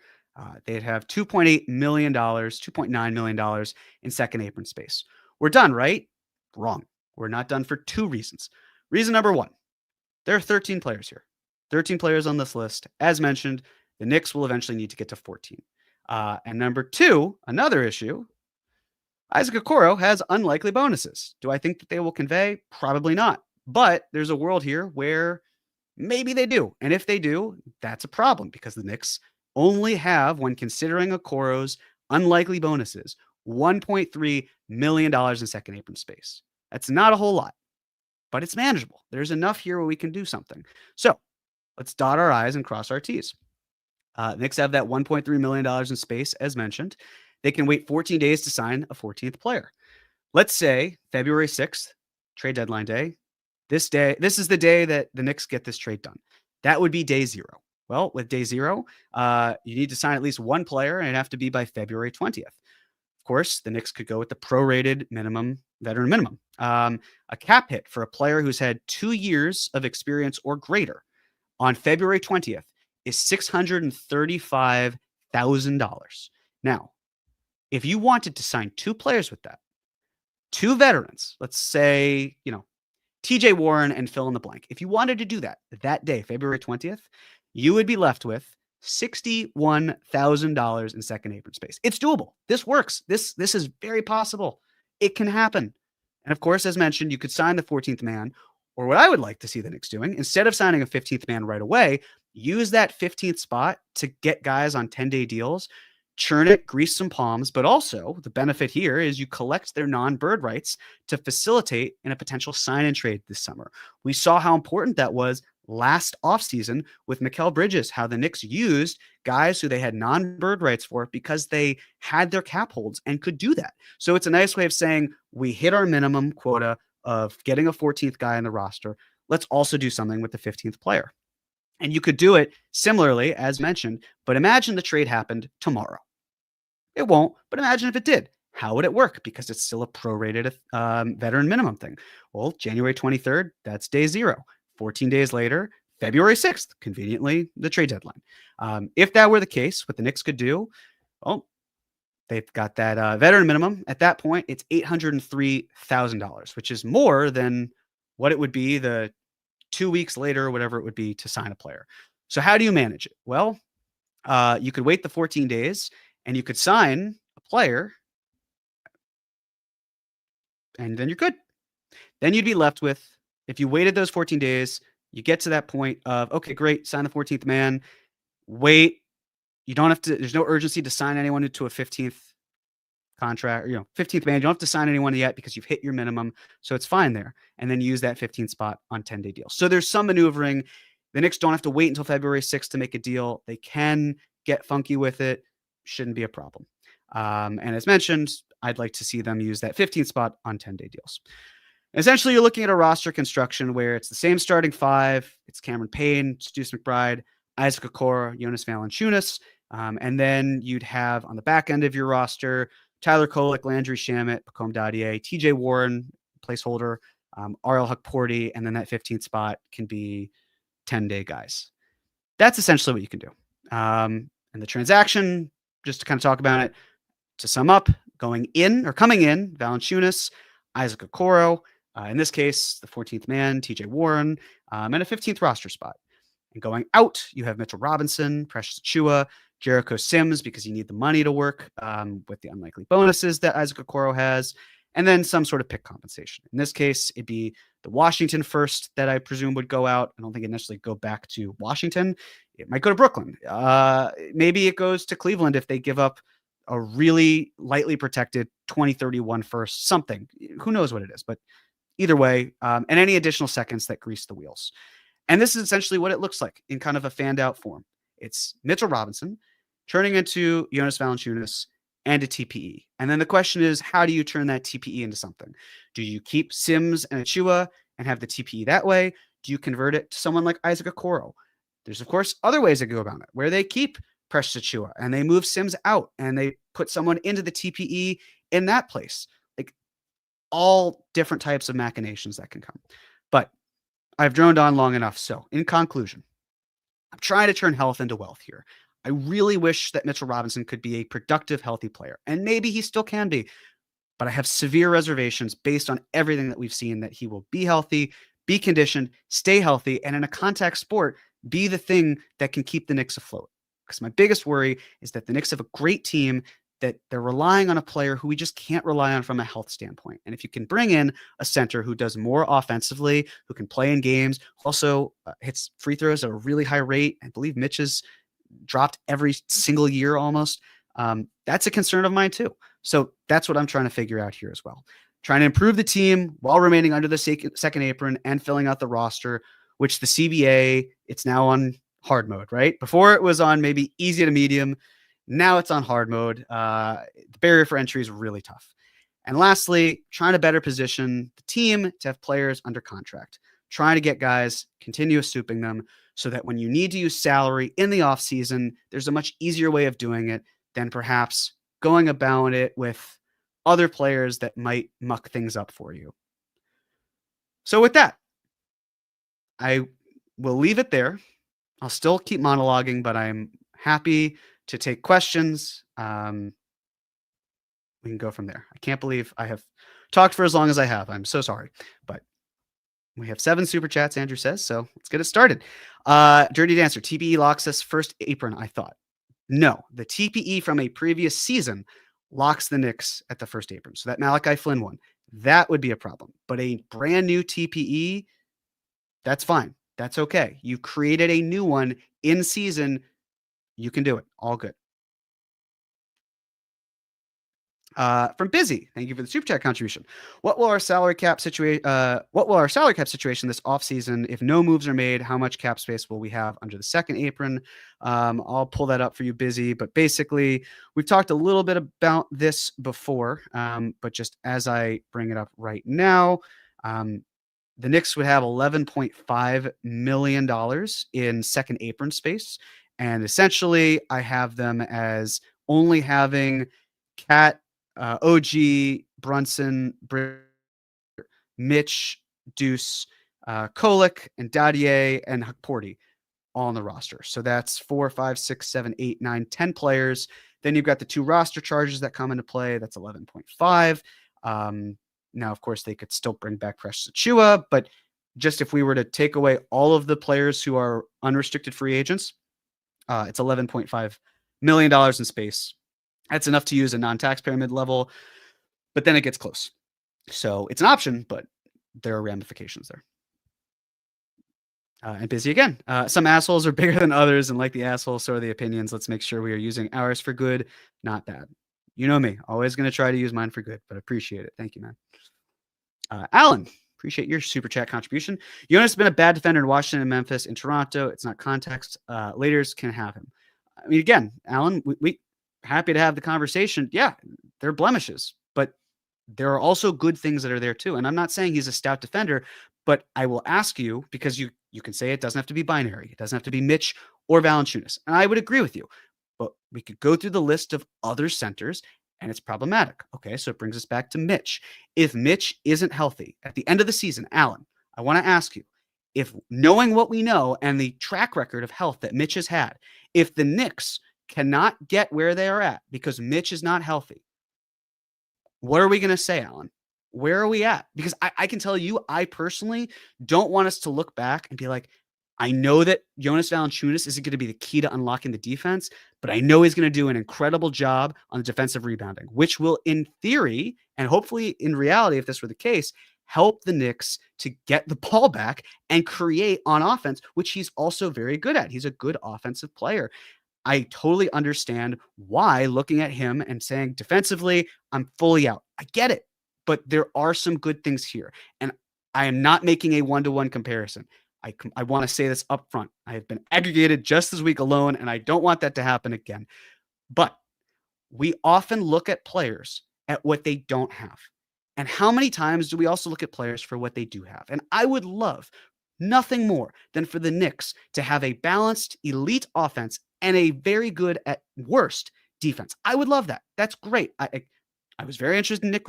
Speaker 1: they'd have $2.8 million, $2.9 million in second apron space. We're done, right? Wrong. We're not done for 2 reasons. Reason number 1, there are 13 players here. 13 players on this list. As mentioned, the Knicks will eventually need to get to 14. And number 2, another issue, Isaac Okoro has unlikely bonuses. Do I think that they will convey? Probably not. But there's a world here where maybe they do. And if they do, that's a problem because the Knicks only have, when considering Okoro's unlikely bonuses, $1.3 million in second apron space. That's not a whole lot, but it's manageable. There's enough here where we can do something. So let's dot our I's and cross our T's. Knicks have that $1.3 million in space, as mentioned. They can wait 14 days to sign a 14th player. Let's say February 6th, trade deadline day. This is the day that the Knicks get this trade done. That would be day 0. Well, with day 0, you need to sign at least one player, and it'd have to be by February 20th. Of course, the Knicks could go with the prorated veteran minimum. A cap hit for a player who's had 2 years of experience or greater on February 20th is $635,000. Now, if you wanted to sign 2 players with that, 2 veterans, let's say, TJ Warren and fill in the blank. If you wanted to do that day, February 20th, you would be left with $61,000 in second apron space. It's doable. This works. This is very possible. It can happen. And of course, as mentioned, you could sign the 14th man, or what I would like to see the Knicks doing, instead of signing a 15th man right away, use that 15th spot to get guys on 10-day deals, churn it, grease some palms, but also the benefit here is you collect their non-bird rights to facilitate in a potential sign and trade this summer. We saw how important that was last offseason with Mikal Bridges, how the Knicks used guys who they had non-bird rights for because they had their cap holds and could do that. So it's a nice way of saying we hit our minimum quota of getting a 14th guy on the roster. Let's also do something with the 15th player. And you could do it similarly, as mentioned, but imagine the trade happened tomorrow. It won't, but imagine if it did. How would it work? Because it's still a prorated veteran minimum thing. Well, January 23rd, that's day 0. 14 days later, February 6th, conveniently, the trade deadline. If that were the case, what the Knicks could do, well, they've got that veteran minimum. At that point, it's $803,000, which is more than what it would be the 2 weeks later, whatever it would be to sign a player. So how do you manage it? Well, you could wait the 14 days and you could sign a player and then you're good. Then you'd be left with, if you waited those 14 days, you get to that point of, okay, great, sign the 14th man, wait. You don't have to, there's no urgency to sign anyone into a 15th contract, 15th man. You don't have to sign anyone yet because you've hit your minimum. So it's fine there. And then use that 15th spot on 10-day deals. So there's some maneuvering. The Knicks don't have to wait until February 6th to make a deal. They can get funky with it. Shouldn't be a problem. And as mentioned, I'd like to see them use that 15th spot on 10-day deals. Essentially, you're looking at a roster construction where it's the same starting 5. It's Cameron Payne, Deuce McBride, Isaac Okoro, Jonas Valanciunas. And then you'd have on the back end of your roster, Tyler Kolek, Landry Shamet, Pacome Dadier, TJ Warren, placeholder, RL Hukporti, and then that 15th spot can be 10-day guys. That's essentially what you can do. And the transaction, just to kind of talk about it, to sum up, coming in, Valanciunas, Isaac Okoro, in this case, the 14th man, TJ Warren, and a 15th roster spot. And going out, you have Mitchell Robinson, Precious Achiuwa, Jericho Sims, because you need the money to work with the unlikely bonuses that Isaac Okoro has, and then some sort of pick compensation. In this case, it'd be the Washington first that I presume would go out. I don't think it'd necessarily go back to Washington. It might go to Brooklyn. Maybe it goes to Cleveland if they give up a really lightly protected 2031 first, something. Who knows what it is, but either way, and any additional seconds that grease the wheels. And this is essentially what it looks like in kind of a fanned out form. It's Mitchell Robinson turning into Jonas Valanciunas and a TPE. And then the question is, how do you turn that TPE into something? Do you keep Sims and Achiuwa and have the TPE that way? Do you convert it to someone like Isaac Okoro? There's, of course, other ways to go about it, where they keep Precious Achiuwa and they move Sims out and they put someone into the TPE in that place. Like, all different types of machinations that can come. But I've droned on long enough. So in conclusion, I'm trying to turn health into wealth here. I really wish that Mitchell Robinson could be a productive, healthy player. And maybe he still can be. But I have severe reservations based on everything that we've seen that he will be healthy, be conditioned, stay healthy, and in a contact sport, be the thing that can keep the Knicks afloat. Because my biggest worry is that the Knicks have a great team that they're relying on a player who we just can't rely on from a health standpoint. And if you can bring in a center who does more offensively, who can play in games, also hits free throws at a really high rate. I believe Mitch's dropped every single year almost. That's a concern of mine too. So that's what I'm trying to figure out here as well. Trying to improve the team while remaining under the second apron and filling out the roster, which the CBA, it's now on hard mode, right? Before it was on maybe easy to medium. Now it's on hard mode. The barrier for entry is really tough. And lastly, trying to better position the team to have players under contract, trying to get guys, continuous souping them so that when you need to use salary in the offseason, there's a much easier way of doing it than perhaps going about it with other players that might muck things up for you. So with that, I will leave it there. I'll still keep monologuing, but I'm happy to take questions. We can go from there. I can't believe I have talked for as long as I have. I'm so sorry, but we have 7 super chats, Andrew says, so let's get it started. Dirty Dancer, TPE locks us first apron, I thought. No, the TPE from a previous season locks the Knicks at the first apron. So that Malachi Flynn one, that would be a problem. But a brand new TPE, that's fine. That's okay. You created a new one in season. You can do it. All good. From Busy, thank you for the super chat contribution. What will our salary cap situation this offseason if no moves are made? How much cap space will we have under the second apron? I'll pull that up for you, Busy. But basically, we've talked a little bit about this before, but just as I bring it up right now, the Knicks would have $11.5 million in second apron space. And essentially, I have them as only having Cat, OG, Brunson, Mitch, Deuce, Kolek, and Dadier, and Hakporti all on the roster. So that's 4, 5, 6, 7, 8, 9, 10 players. Then you've got the 2 roster charges that come into play. That's 11.5. Now, of course, they could still bring back Precious Achiuwa, but just if we were to take away all of the players who are unrestricted free agents, it's $11.5 million in space. That's enough to use a non-taxpayer mid-level, but then it gets close. So it's an option, but there are ramifications there. And Busy again. Some assholes are bigger than others, and like the assholes, so are the opinions. Let's make sure we are using ours for good, not bad. You know me, always going to try to use mine for good, but appreciate it. Thank you, man. Alan, appreciate your super chat contribution. Jonas has been a bad defender in Washington and Memphis. In Toronto, it's not context. Leaders can have him. I mean, again, Alan, we happy to have the conversation. Yeah, there are blemishes, but there are also good things that are there too. And I'm not saying he's a stout defender, but I will ask you, because you can say it doesn't have to be binary. It doesn't have to be Mitch or Valanciunas. And I would agree with you. But we could go through the list of other centers, and it's problematic. Okay, so it brings us back to Mitch. If Mitch isn't healthy at the end of the season, Alan, I want to ask you, if knowing what we know and the track record of health that Mitch has had, if the Knicks cannot get where they are at because Mitch is not healthy, what are we going to say, Alan? Where are we at? Because I can tell you, I personally don't want us to look back and be like, I know that Jonas Valanciunas isn't going to be the key to unlocking the defense, but I know he's going to do an incredible job on the defensive rebounding, which will, in theory, and hopefully in reality, if this were the case, help the Knicks to get the ball back and create on offense, which he's also very good at. He's a good offensive player. I totally understand why looking at him and saying defensively, I'm fully out. I get it, but there are some good things here. And I am not making a one-to-one comparison. I want to say this up front. I have been aggregated just this week alone, and I don't want that to happen again. But we often look at players at what they don't have. And how many times do we also look at players for what they do have? And I would love nothing more than for the Knicks to have a balanced, elite offense and a very good, at worst, defense. I would love that. That's great. I was very interested in Nick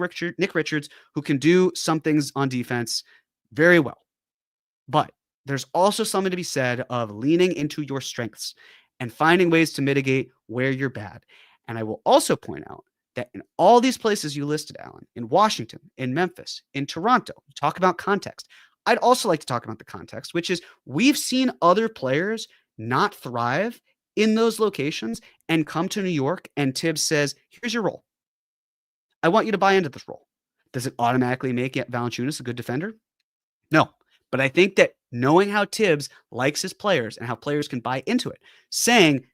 Speaker 1: Richards, who can do some things on defense very well. But there's also something to be said of leaning into your strengths and finding ways to mitigate where you're bad. And I will also point out that in all these places you listed, Alan, in Washington, in Memphis, in Toronto, talk about context. I'd also like to talk about the context, which is we've seen other players not thrive in those locations and come to New York, and Tibbs says, here's your role. I want you to buy into this role. Does it automatically make Valanciunas a good defender? No. But I think that knowing how Tibbs likes his players and how players can buy into it, saying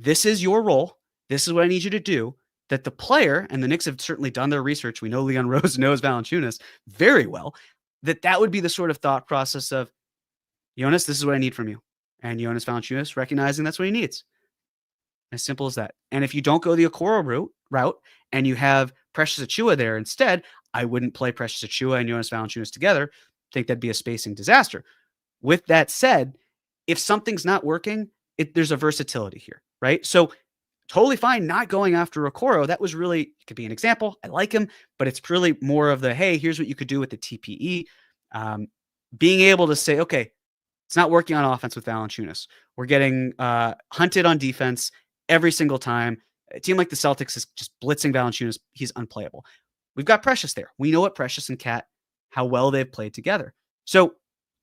Speaker 1: this is your role. This is what I need you to do. That the player, and the Knicks have certainly done their research. We know Leon Rose knows Valanciunas very well. That would be the sort of thought process of, Jonas, this is what I need from you. And Jonas Valanciunas recognizing that's what he needs. As simple as that. And if you don't go the Okoro route and you have Precious Achiuwa there instead, I wouldn't play Precious Achiuwa and Jonas Valanciunas together. I think that'd be a spacing disaster. With that said, if something's not working, there's a versatility here, right? So totally fine not going after Okoro. That was really, it could be an example. I like him, but it's really more of the, hey, here's what you could do with the TPE. Being able to say, okay, it's not working on offense with Valanciunas. We're getting hunted on defense every single time. A team like the Celtics is just blitzing Valanciunas. He's unplayable. We've got Precious there. We know what Precious and Cat, how well they've played together. So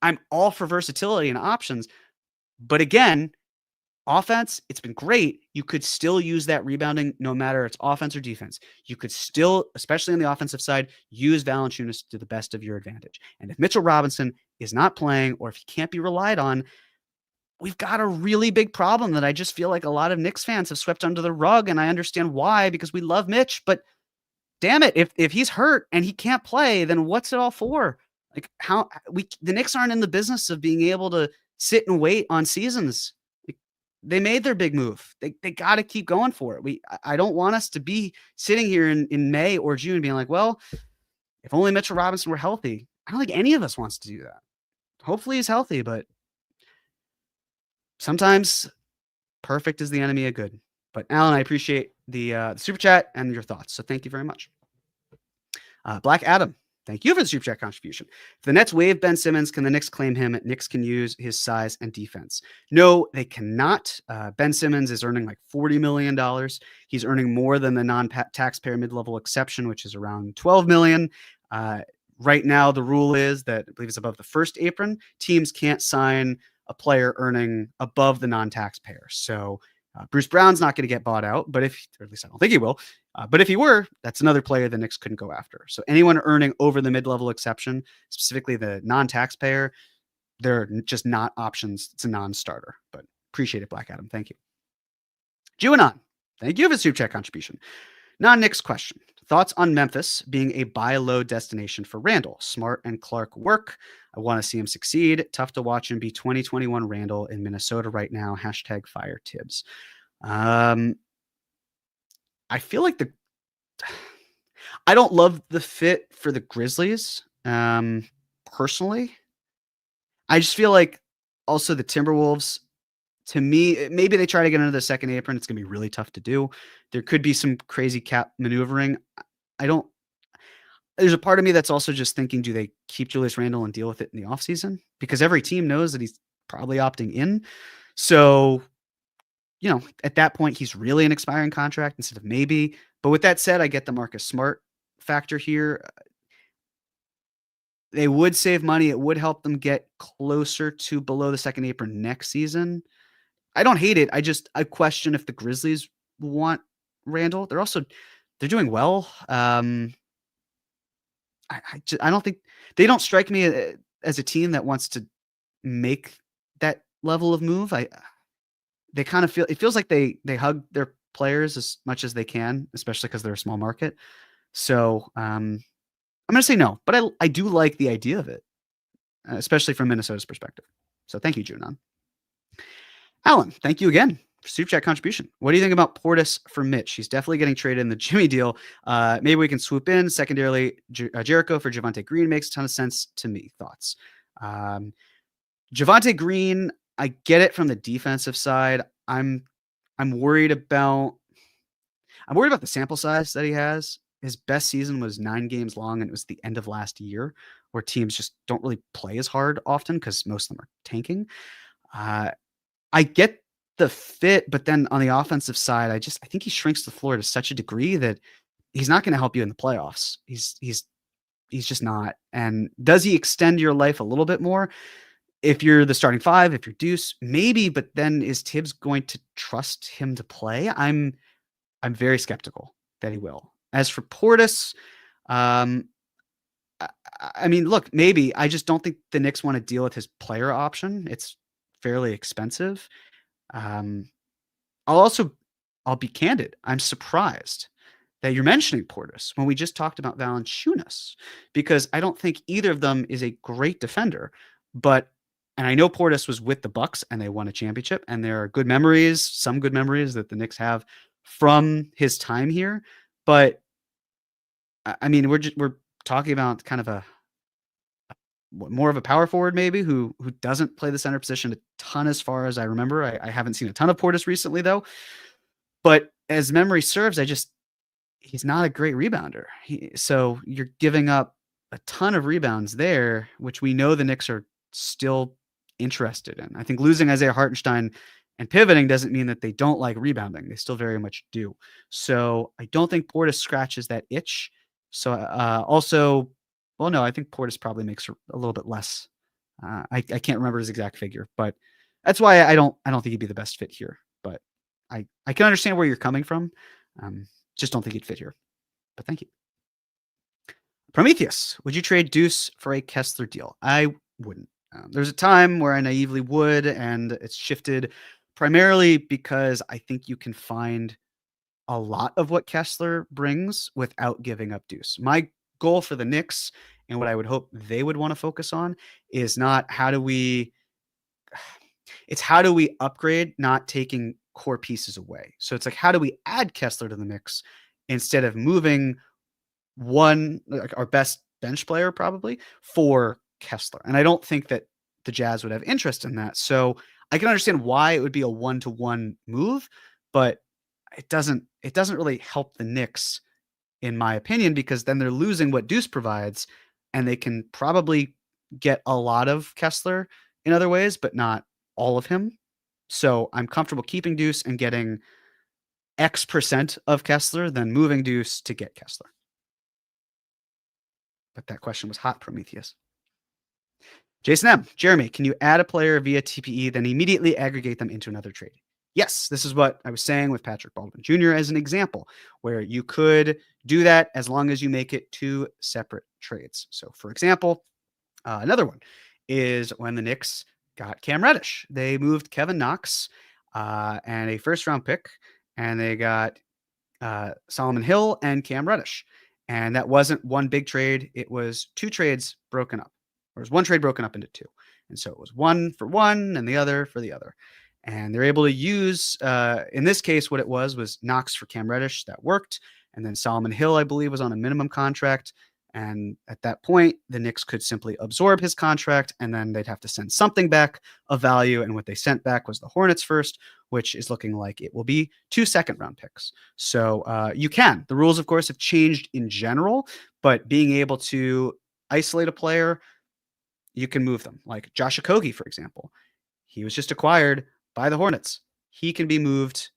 Speaker 1: I'm all for versatility and options. But again, offense, it's been great. You could still use that rebounding no matter it's offense or defense. You could still, especially on the offensive side, use Valanciunas to the best of your advantage. And if Mitchell Robinson is not playing or if he can't be relied on, we've got a really big problem that I just feel like a lot of Knicks fans have swept under the rug. And I understand why, because we love Mitch, but damn it, if he's hurt and he can't play, then what's it all for? Like the Knicks aren't in the business of being able to sit and wait on seasons. They made their big move. They got to keep going for it. I don't want us to be sitting here in May or June being like, well, if only Mitchell Robinson were healthy. I don't think any of us wants to do that. Hopefully he's healthy, but sometimes perfect is the enemy of good. But Alan, I appreciate the super chat and your thoughts. So thank you very much. Black Adam, thank you for the super chat contribution. If the Nets waive Ben Simmons, can the Knicks claim him? Knicks can use his size and defense. No, they cannot. Ben Simmons is earning like $40 million. He's earning more than the non-taxpayer mid-level exception, which is around $12 million. Right now, the rule is that I believe it's above the first apron. Teams can't sign a player earning above the non-taxpayer. So Bruce Brown's not going to get bought out, but or at least I don't think he will. But if he were, that's another player the Knicks couldn't go after. So anyone earning over the mid-level exception, specifically the non-taxpayer, they're just not options. It's a non-starter. But appreciate it, Black Adam. Thank you. Juanon, thank you for the super chat contribution. Non-Knicks question. Thoughts on Memphis being a buy low destination for Randall? Smart and Clark work. I want to see him succeed. Tough to watch him be 2021 Randall in Minnesota right now. # fire Tibbs. I feel like I don't love the fit for the Grizzlies. Personally, I just feel like also the Timberwolves, to me, maybe they try to get into the second apron. It's going to be really tough to do. There could be some crazy cap maneuvering. There's a part of me that's also just thinking, do they keep Julius Randle and deal with it in the offseason? Because every team knows that he's probably opting in. So, at that point, he's really an expiring contract instead of maybe. But with that said, I get the Marcus Smart factor here. They would save money. It would help them get closer to below the second apron next season. I don't hate it. I question if the Grizzlies want Randall. They're doing well. I don't think they don't strike me as a team that wants to make that level of move. They kind of it feels like they hug their players as much as they can, especially because they're a small market. So I'm going to say no, but I do like the idea of it, especially from Minnesota's perspective. So thank you, Junon. Alan, thank you again for super chat contribution. What do you think about Portis for Mitch? He's definitely getting traded in the Jimmy deal. Maybe we can swoop in. Secondarily, Jericho for Javonte Green makes a ton of sense to me. Thoughts? Javonte Green, I get it from the defensive side. I'm worried about the sample size that he has. His best season was 9 games long, and it was the end of last year, where teams just don't really play as hard often because most of them are tanking. I get the fit, but then on the offensive side, I think he shrinks the floor to such a degree that he's not going to help you in the playoffs. He's just not. And does he extend your life a little bit more? If you're the starting 5, if you're Deuce, maybe, but then is Tibbs going to trust him to play? I'm very skeptical that he will. As for Portis, I mean, look, maybe. I just don't think the Knicks want to deal with his player option. It's fairly expensive. I'll also I'll be candid. I'm surprised that you're mentioning Portis when we just talked about Valanciunas, because I don't think either of them is a great defender. But and I know Portis was with the Bucks and they won a championship, and there are good memories, some good memories that the Knicks have from his time here. But I mean, we're talking about kind of a more of a power forward maybe who doesn't play the center position a ton as far as I remember. I haven't seen a ton of Portis recently though. But as memory serves, he's not a great rebounder. So you're giving up a ton of rebounds there, which we know the Knicks are still interested in. I think losing Isaiah Hartenstein and pivoting doesn't mean that they don't like rebounding. They still very much do. So I don't think Portis scratches that itch. So also, well, no, I think Portis probably makes a little bit less. I can't remember his exact figure, but that's why I don't think he'd be the best fit here. But I can understand where you're coming from. Just don't think he'd fit here. But thank you. Prometheus, would you trade Deuce for a Kessler deal? I wouldn't. There's a time where I naively would, and it's shifted primarily because I think you can find a lot of what Kessler brings without giving up Deuce. My goal for the Knicks and what I would hope they would want to focus on is not it's how do we upgrade, not taking core pieces away. So it's like, how do we add Kessler to the mix instead of moving one, like our best bench player probably, for Kessler? And I don't think that the Jazz would have interest in that. So I can understand why it would be a one-to-one move, but it doesn't really help the Knicks, in my opinion, because then they're losing what Deuce provides, and they can probably get a lot of Kessler in other ways, but not all of him. So I'm comfortable keeping Deuce and getting X% of Kessler than moving Deuce to get Kessler. But that question was hot, Prometheus. Jason M. Jeremy, can you add a player via TPE, then immediately aggregate them into another trade? Yes, this is what I was saying with Patrick Baldwin Jr. as an example, where you could do that as long as you make it two separate trades. So, for example, another one is when the Knicks got Cam Reddish. They moved Kevin Knox and a first-round pick, and they got Solomon Hill and Cam Reddish. And that wasn't one big trade. It was two trades broken up. Or it was one trade broken up into two. And so it was one for one and the other for the other. And they're able to use, in this case, what it was Knox for Cam Reddish. That worked. And then Solomon Hill, I believe, was on a minimum contract. And at that point, the Knicks could simply absorb his contract, and then they'd have to send something back of value. And what they sent back was the Hornets first, which is looking like it will be 2 second-round picks. So you can. The rules, of course, have changed in general, but being able to isolate a player, you can move them. Like Josh Okogie, for example. He was just acquired by the Hornets. He can be moved.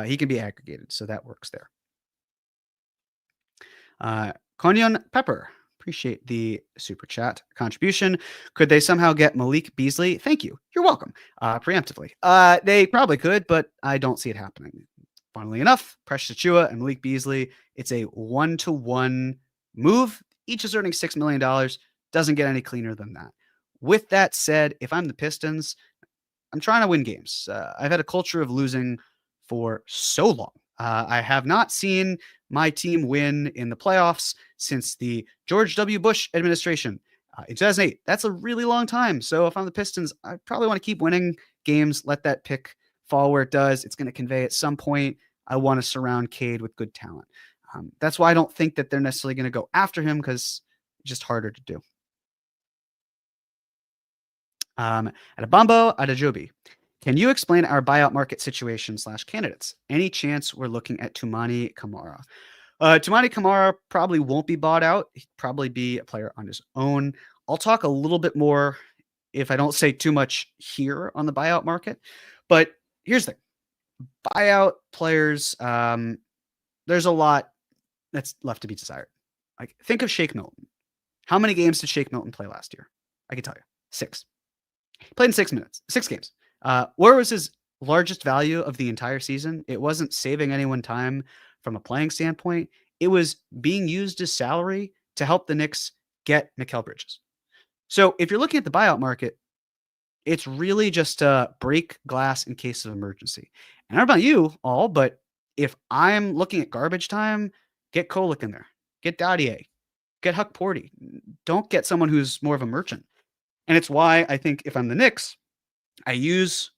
Speaker 1: He can be aggregated. So that works there. Konyon Pepper, appreciate the super chat contribution. Could they somehow get Malik Beasley? Thank you. You're welcome. Preemptively. They probably could, but I don't see it happening. Funnily enough, Precious Achua and Malik Beasley, it's a one-to-one move. Each is earning $6 million. Doesn't get any cleaner than that. With that said, if I'm the Pistons, I'm trying to win games. I've had a culture of losing for so long. I have not seen my team win in the playoffs since the George W. Bush administration in 2008. That's a really long time. So if I'm the Pistons, I probably want to keep winning games, let that pick fall where it does. It's going to convey at some point. I want to surround Cade with good talent. That's why I don't think that they're necessarily going to go after him, because it's just harder to do. Adabambo Adajobi. Can you explain our buyout market situation / candidates? Any chance we're looking at Toumani Camara? Toumani Camara probably won't be bought out. He'd probably be a player on his own. I'll talk a little bit more if I don't say too much here on the buyout market. But here's the thing. Buyout players, there's a lot that's left to be desired. Like, think of Shake Milton. How many games did Shake Milton play last year? I can tell you. 6. He played in 6 games. Where was his largest value of the entire season? It wasn't saving anyone time from a playing standpoint. It was being used as salary to help the Knicks get Mikal Bridges. So if you're looking at the buyout market, It's really just to break glass in case of emergency. And I don't know about you all, but if I'm looking at garbage time, get Kolek in there, get Dadier, get Huck Porty. Don't get someone who's more of a merchant. And it's why I think if I'm the Knicks, I use,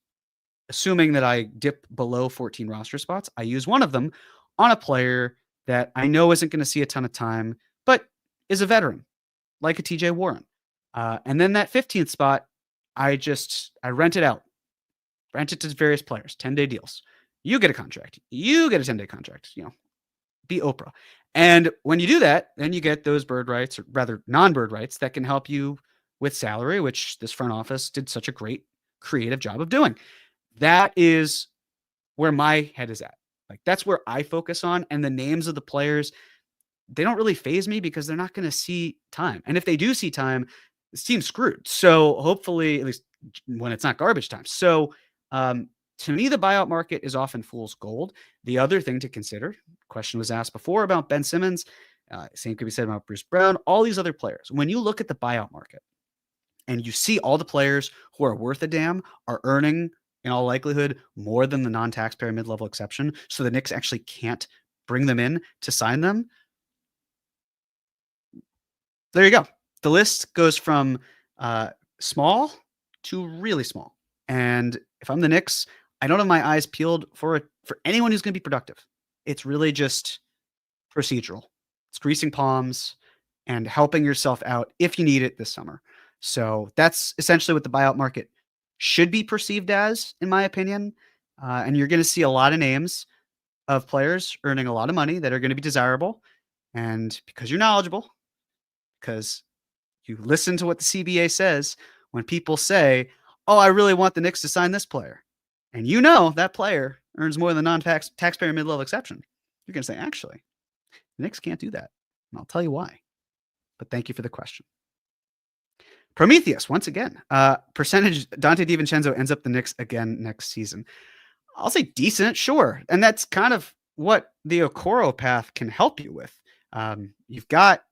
Speaker 1: assuming that I dip below 14 roster spots, I use one of them on a player that I know isn't going to see a ton of time, but is a veteran, like a TJ Warren. And then that 15th spot, I rent it out, rent it to various players, 10-day deals. You get a contract. You get a 10-day contract. Be Oprah. And when you do that, then you get those bird rights, or rather non-bird rights, that can help you with salary, which this front office did such a great creative job of doing. That is where my head is at. Like, that's where I focus on. And the names of the players, they don't really phase me because they're not going to see time. And if they do see time, this team's screwed. So hopefully, at least when it's not garbage time. So to me, the buyout market is often fool's gold. The other thing to consider, question was asked before about Ben Simmons. Same could be said about Bruce Brown, all these other players. When you look at the buyout market and you see all the players who are worth a damn are earning, in all likelihood, more than the non-taxpayer mid-level exception, so the Knicks actually can't bring them in to sign them. There you go. The list goes from small to really small. And if I'm the Knicks, I don't have my eyes peeled for anyone who's going to be productive. It's really just procedural. It's greasing palms and helping yourself out if you need it this summer. So that's essentially what the buyout market should be perceived as, in my opinion. And you're going to see a lot of names of players earning a lot of money that are going to be desirable. And because you're knowledgeable, because you listen to what the CBA says, when people say, oh, I really want the Knicks to sign this player, and you know that player earns more than non-taxpayer mid-level exception, you're going to say, actually, the Knicks can't do that. And I'll tell you why. But thank you for the question. Prometheus, once again, percentage Dante DiVincenzo ends up the Knicks again next season. I'll say decent, sure. And that's kind of what the Okoro path can help you with. You've got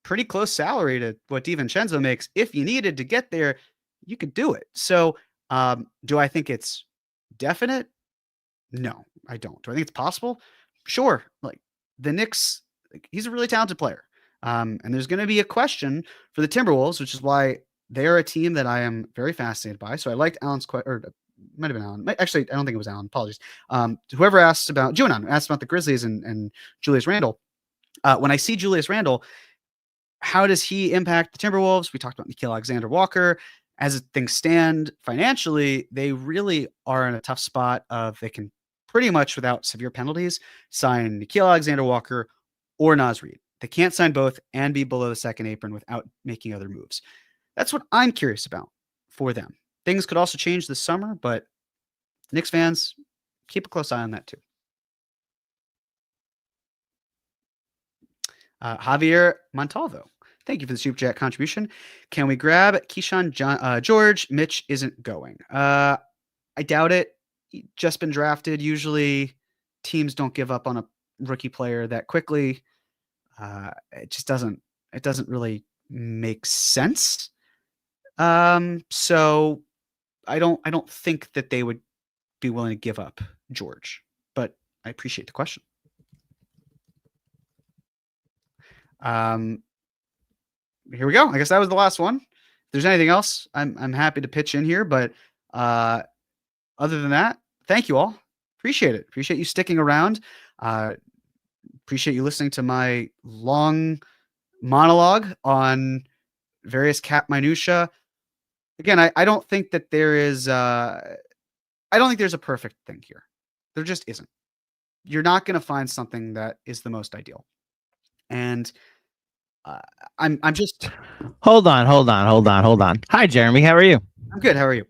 Speaker 1: pretty close salary to what DiVincenzo makes. If you needed to get there, you could do it. So do I think it's definite? No, I don't. Do I think it's possible? Sure. Like, the Knicks, he's a really talented player. And there's going to be a question for the Timberwolves, which is why they're a team that I am very fascinated by. So I liked Alan's question, or it might have been Alan. Actually, I don't think it was Alan. Apologies. Whoever asked about, Jonas asked about the Grizzlies and Julius Randle. When I see Julius Randle, how does he impact the Timberwolves? We talked about Nickeil Alexander-Walker. As things stand financially, they really are in a tough spot of they can pretty much, without severe penalties, sign Nickeil Alexander-Walker or Naz Reid. They can't sign both and be below the second apron without making other moves. That's what I'm curious about for them. Things could also change this summer, but Knicks fans, keep a close eye on that too. Javier Montalvo, thank you for the Super Chat contribution. Can we grab Keyshawn George? Mitch isn't going. I doubt it. He's just been drafted. Usually teams don't give up on a rookie player that quickly. It just doesn't really make sense. So I don't think that they would be willing to give up George, but I appreciate the question. Here we go. I guess that was the last one. If there's anything else, I'm happy to pitch in here, but other than that, thank you all. Appreciate it. Appreciate you sticking around. Appreciate you listening to my long monologue on various cap minutia. Again, I don't think that there is I don't think there's a perfect thing here. There just isn't. You're not going to find something that is the most ideal. And I'm just
Speaker 2: Hold on. Hi, Jeremy. How are you?
Speaker 1: I'm good. How are you?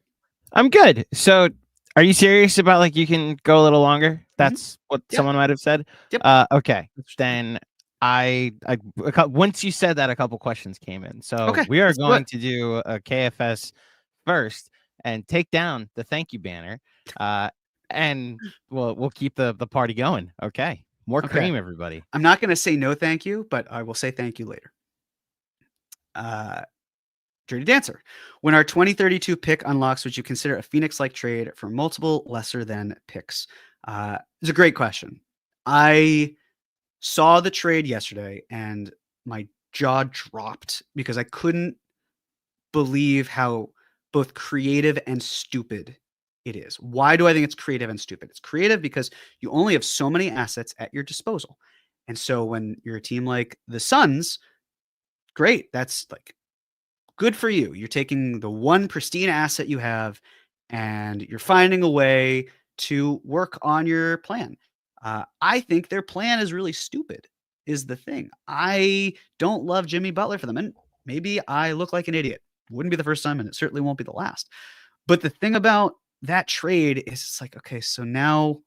Speaker 2: I'm good. So, are you serious about like you can go a little longer? That's what someone might have said.
Speaker 1: Yep.
Speaker 2: Okay. Then once you said that, a couple questions came in. So
Speaker 1: Okay,
Speaker 2: we are
Speaker 1: let's do
Speaker 2: going
Speaker 1: it.
Speaker 2: to do a KFS first and take down the thank you banner. And we'll keep the party going. Okay. More cream, everybody.
Speaker 1: I'm not going to say no thank you, but I will say thank you later. Dirty Dancer. When our 2032 pick unlocks, would you consider a Phoenix-like trade for multiple lesser than picks? It's a great question. I saw the trade yesterday and my jaw dropped because I couldn't believe how both creative and stupid it is. Why do I think it's creative and stupid? It's creative because you only have so many assets at your disposal. And so when you're a team like the Suns, great. That's like good for you. You're taking the one pristine asset you have and you're finding a way to work on your plan. I think their plan is really stupid, is the thing. I don't love Jimmy Butler for them. And maybe I look like an idiot. Wouldn't be the first time, and it certainly won't be the last. But the thing about that trade is it's like, okay, so now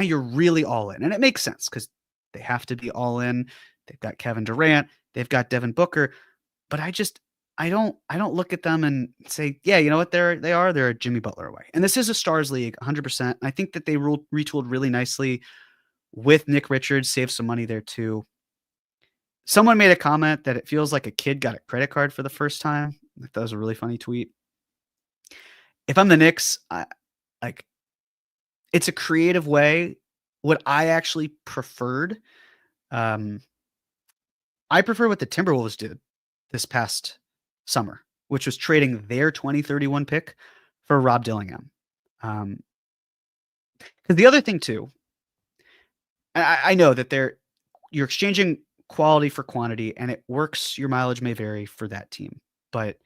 Speaker 1: you're really all in. And it makes sense because they have to be all in. They've got Kevin Durant, they've got Devin Booker. But I don't look at them and say, yeah, you know what, they're a Jimmy Butler away. And this is a stars league, 100%. I think that they retooled really nicely with Nick Richards, saved some money there too. Someone made a comment that it feels like a kid got a credit card for the first time. That was a really funny tweet. If I'm the Knicks, like it's a creative way. What I actually preferred, um, I prefer what the Timberwolves did this past summer, which was trading their 2031 pick for Rob Dillingham. Because the other thing too, I know that you're exchanging quality for quantity, and it works. Your mileage may vary for that team, but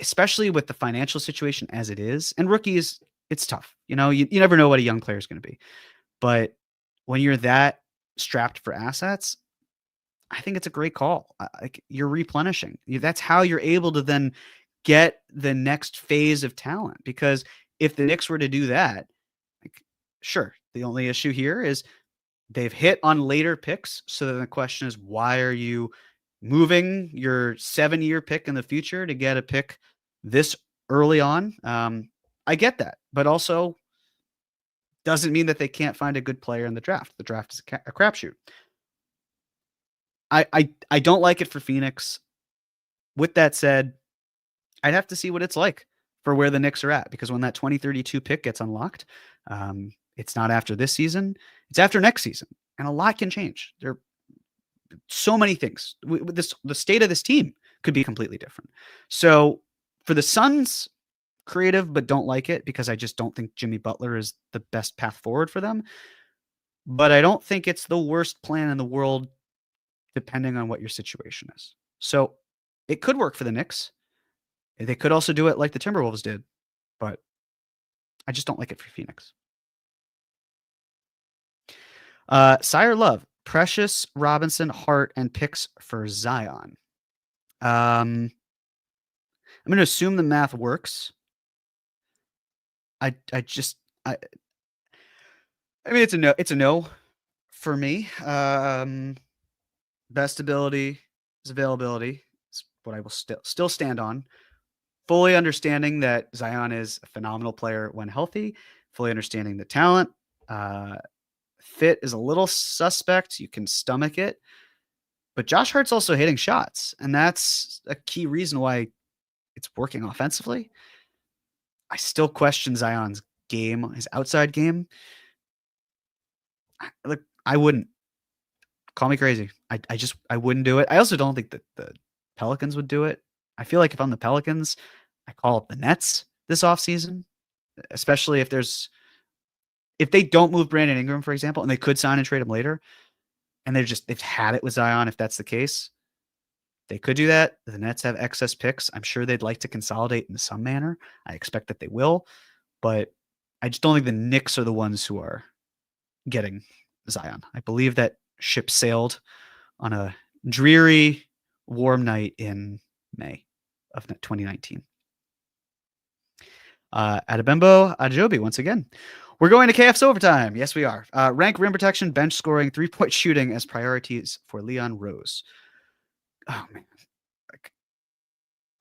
Speaker 1: especially with the financial situation as it is, and rookies, it's tough. You know, you never know what a young player is going to be. But when you're that strapped for assets, I think it's a great call. Like you're replenishing. That's how you're able to then get the next phase of talent. Because if the Knicks were to do that, like, sure, the only issue here is they've hit on later picks. So then the question is, why are you moving your 7-year pick in the future to get a pick this early on? I get that, but also doesn't mean that they can't find a good player in the draft. The draft is a crapshoot. I don't like it for Phoenix. With that said, I'd have to see what it's like for where the Knicks are at, because when that 2032 pick gets unlocked, it's not after this season, it's after next season, and a lot can change. There are so many things. The state of this team could be completely different. So for the Suns, creative, but don't like it because I just don't think Jimmy Butler is the best path forward for them. But I don't think it's the worst plan in the world, depending on what your situation is. So it could work for the Knicks. They could also do it like the Timberwolves did, but I just don't like it for Phoenix. Sire Love, Precious, Robinson, Hart, and picks for Zion. I'm going to assume the math works. I mean, it's a no for me. Best ability is availability. It's what I will still stand on. Fully understanding that Zion is a phenomenal player when healthy. Fully understanding the talent. Fit is a little suspect. You can stomach it. But Josh Hart's also hitting shots, and that's a key reason why it's working offensively. I still question Zion's game, his outside game. Look, I wouldn't. Call me crazy. I wouldn't do it. I also don't think that the Pelicans would do it. I feel like if I'm the Pelicans, I call up the Nets this offseason, especially if they don't move Brandon Ingram, for example, and they could sign and trade him later, and they've had it with Zion if that's the case. They could do that. The Nets have excess picks. I'm sure they'd like to consolidate in some manner. I expect that they will, but I just don't think the Knicks are the ones who are getting Zion. I believe that ship sailed on a dreary, warm night in May of 2019. Adebembo Ajobi, once again. We're going to KF's overtime. Yes, we are. Rank rim protection, bench scoring, 3-point shooting as priorities for Leon Rose. Oh, man. Like,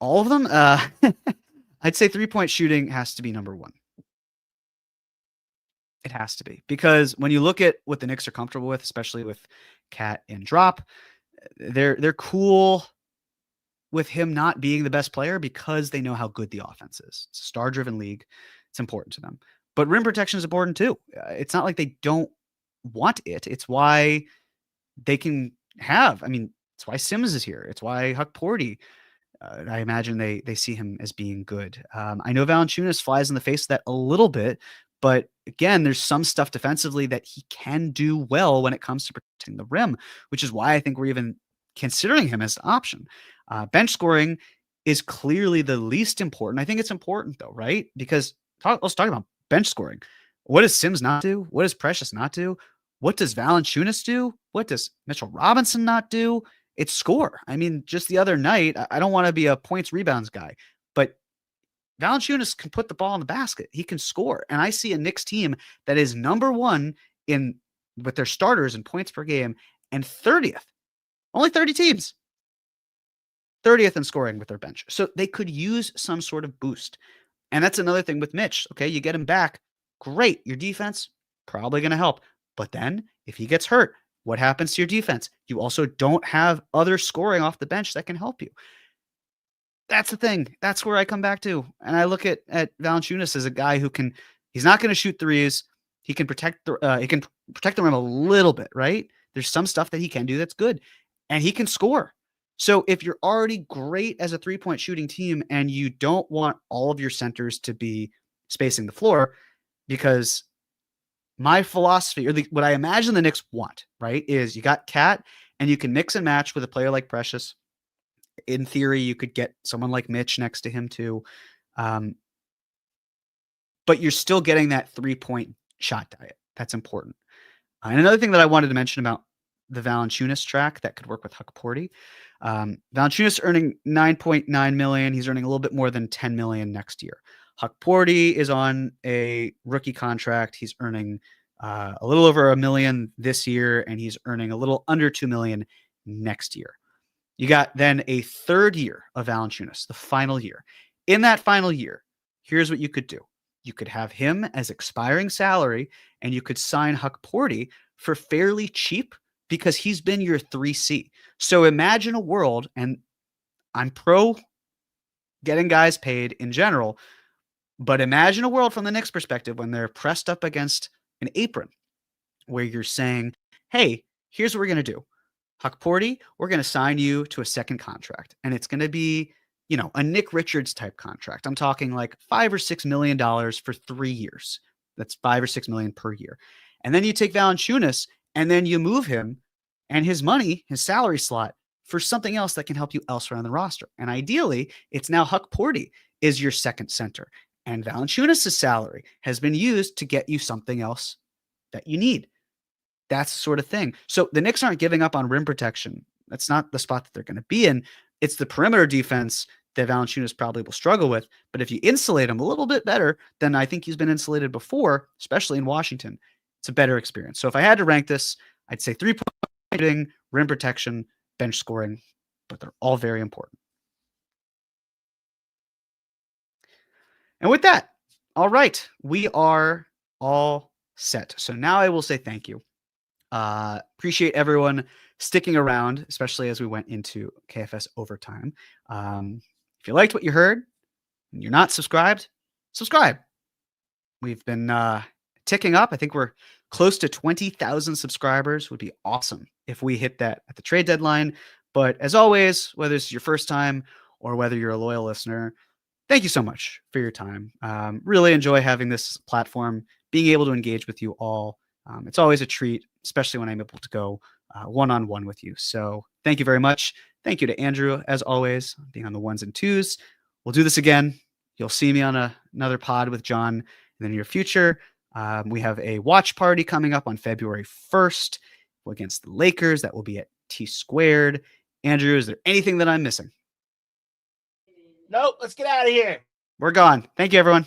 Speaker 1: all of them? I'd say 3-point shooting has to be number one. It has to be. Because when you look at what the Knicks are comfortable with, especially with Cat and Drop, they're cool with him not being the best player because they know how good the offense is. It's a star-driven league. It's important to them. But rim protection is important too. It's not like they don't want it. It's why they can have, I mean, it's why Sims is here. It's why Huck Porty, I imagine they see him as being good. I know Valanciunas flies in the face of that a little bit, but again, there's some stuff defensively that he can do well when it comes to protecting the rim, which is why I think we're even considering him as an option. Bench scoring is clearly the least important. I think it's important though, right? Because let's talk about bench scoring. What does Sims not do? What does Precious not do? What does Valanciunas do? What does Mitchell Robinson not do? It's score. I mean, just the other night, I don't want to be a points rebounds guy, but Valanciunas can put the ball in the basket. He can score. And I see a Knicks team that is number one in with their starters in points per game and 30th. Only 30 teams. 30th in scoring with their bench. So they could use some sort of boost. And that's another thing with Mitch. Okay, you get him back. Great. Your defense, probably going to help. But then if he gets hurt, what happens to your defense? You also don't have other scoring off the bench that can help you. That's the thing. That's where I come back to. And I look at Valanciunas as a guy who can, he's not going to shoot threes. He can protect the rim a little bit, right? There's some stuff that he can do that's good. And he can score. So if you're already great as a 3-point shooting team and you don't want all of your centers to be spacing the floor, because my philosophy, or what I imagine the Knicks want, right, is you got Cat and you can mix and match with a player like Precious. In theory, you could get someone like Mitch next to him too. But you're still getting that 3-point shot diet. That's important. And another thing that I wanted to mention about the Valanciunas track that could work with Huck Porty. Valanciunas earning $9.9 million. He's earning a little bit more than $10 million next year. Huck Porty is on a rookie contract. He's earning a little over $1 million this year, and he's earning a little under $2 million next year. You got then a third year of Valanciunas, the final year. In that final year, here's what you could do. You could have him as expiring salary, and you could sign Huck Porty for fairly cheap because he's been your 3C. So imagine a world, and I'm pro getting guys paid in general, but imagine a world from the Knicks perspective when they're pressed up against an apron where you're saying, hey, here's what we're going to do. Huck Porty, we're going to sign you to a second contract. And it's going to be, a Nick Richards type contract. I'm talking like $5 or $6 million for 3 years. That's $5 or $6 million per year. And then you take Valanciunas and then you move him and his money, his salary slot, for something else that can help you elsewhere on the roster. And ideally, it's now Huck Porty is your second center. And Valanciunas' salary has been used to get you something else that you need. That's the sort of thing. So the Knicks aren't giving up on rim protection. That's not the spot that they're going to be in. It's the perimeter defense that Valanciunas probably will struggle with. But if you insulate him a little bit better than I think he's been insulated before, especially in Washington, it's a better experience. So if I had to rank this, I'd say 3-point shooting, rim protection, bench scoring, but they're all very important. And with that, all right, we are all set. So now I will say thank you. Appreciate everyone sticking around, especially as we went into KFS overtime. If you liked what you heard and you're not subscribed, subscribe. We've been ticking up. I think we're close to 20,000 subscribers. Would be awesome if we hit that at the trade deadline. But as always, whether it's your first time or whether you're a loyal listener, thank you so much for your time. Really enjoy having this platform, being able to engage with you all. It's always a treat, especially when I'm able to go one-on-one with you. So thank you very much. Thank you to Andrew, as always, being on the ones and twos. We'll do this again. You'll see me on another pod with John in the near future. We have a watch party coming up on February 1st against the Lakers. That will be at T-Squared. Andrew, is there anything that I'm missing?
Speaker 2: Nope. Let's get out of here.
Speaker 1: We're gone. Thank you, everyone.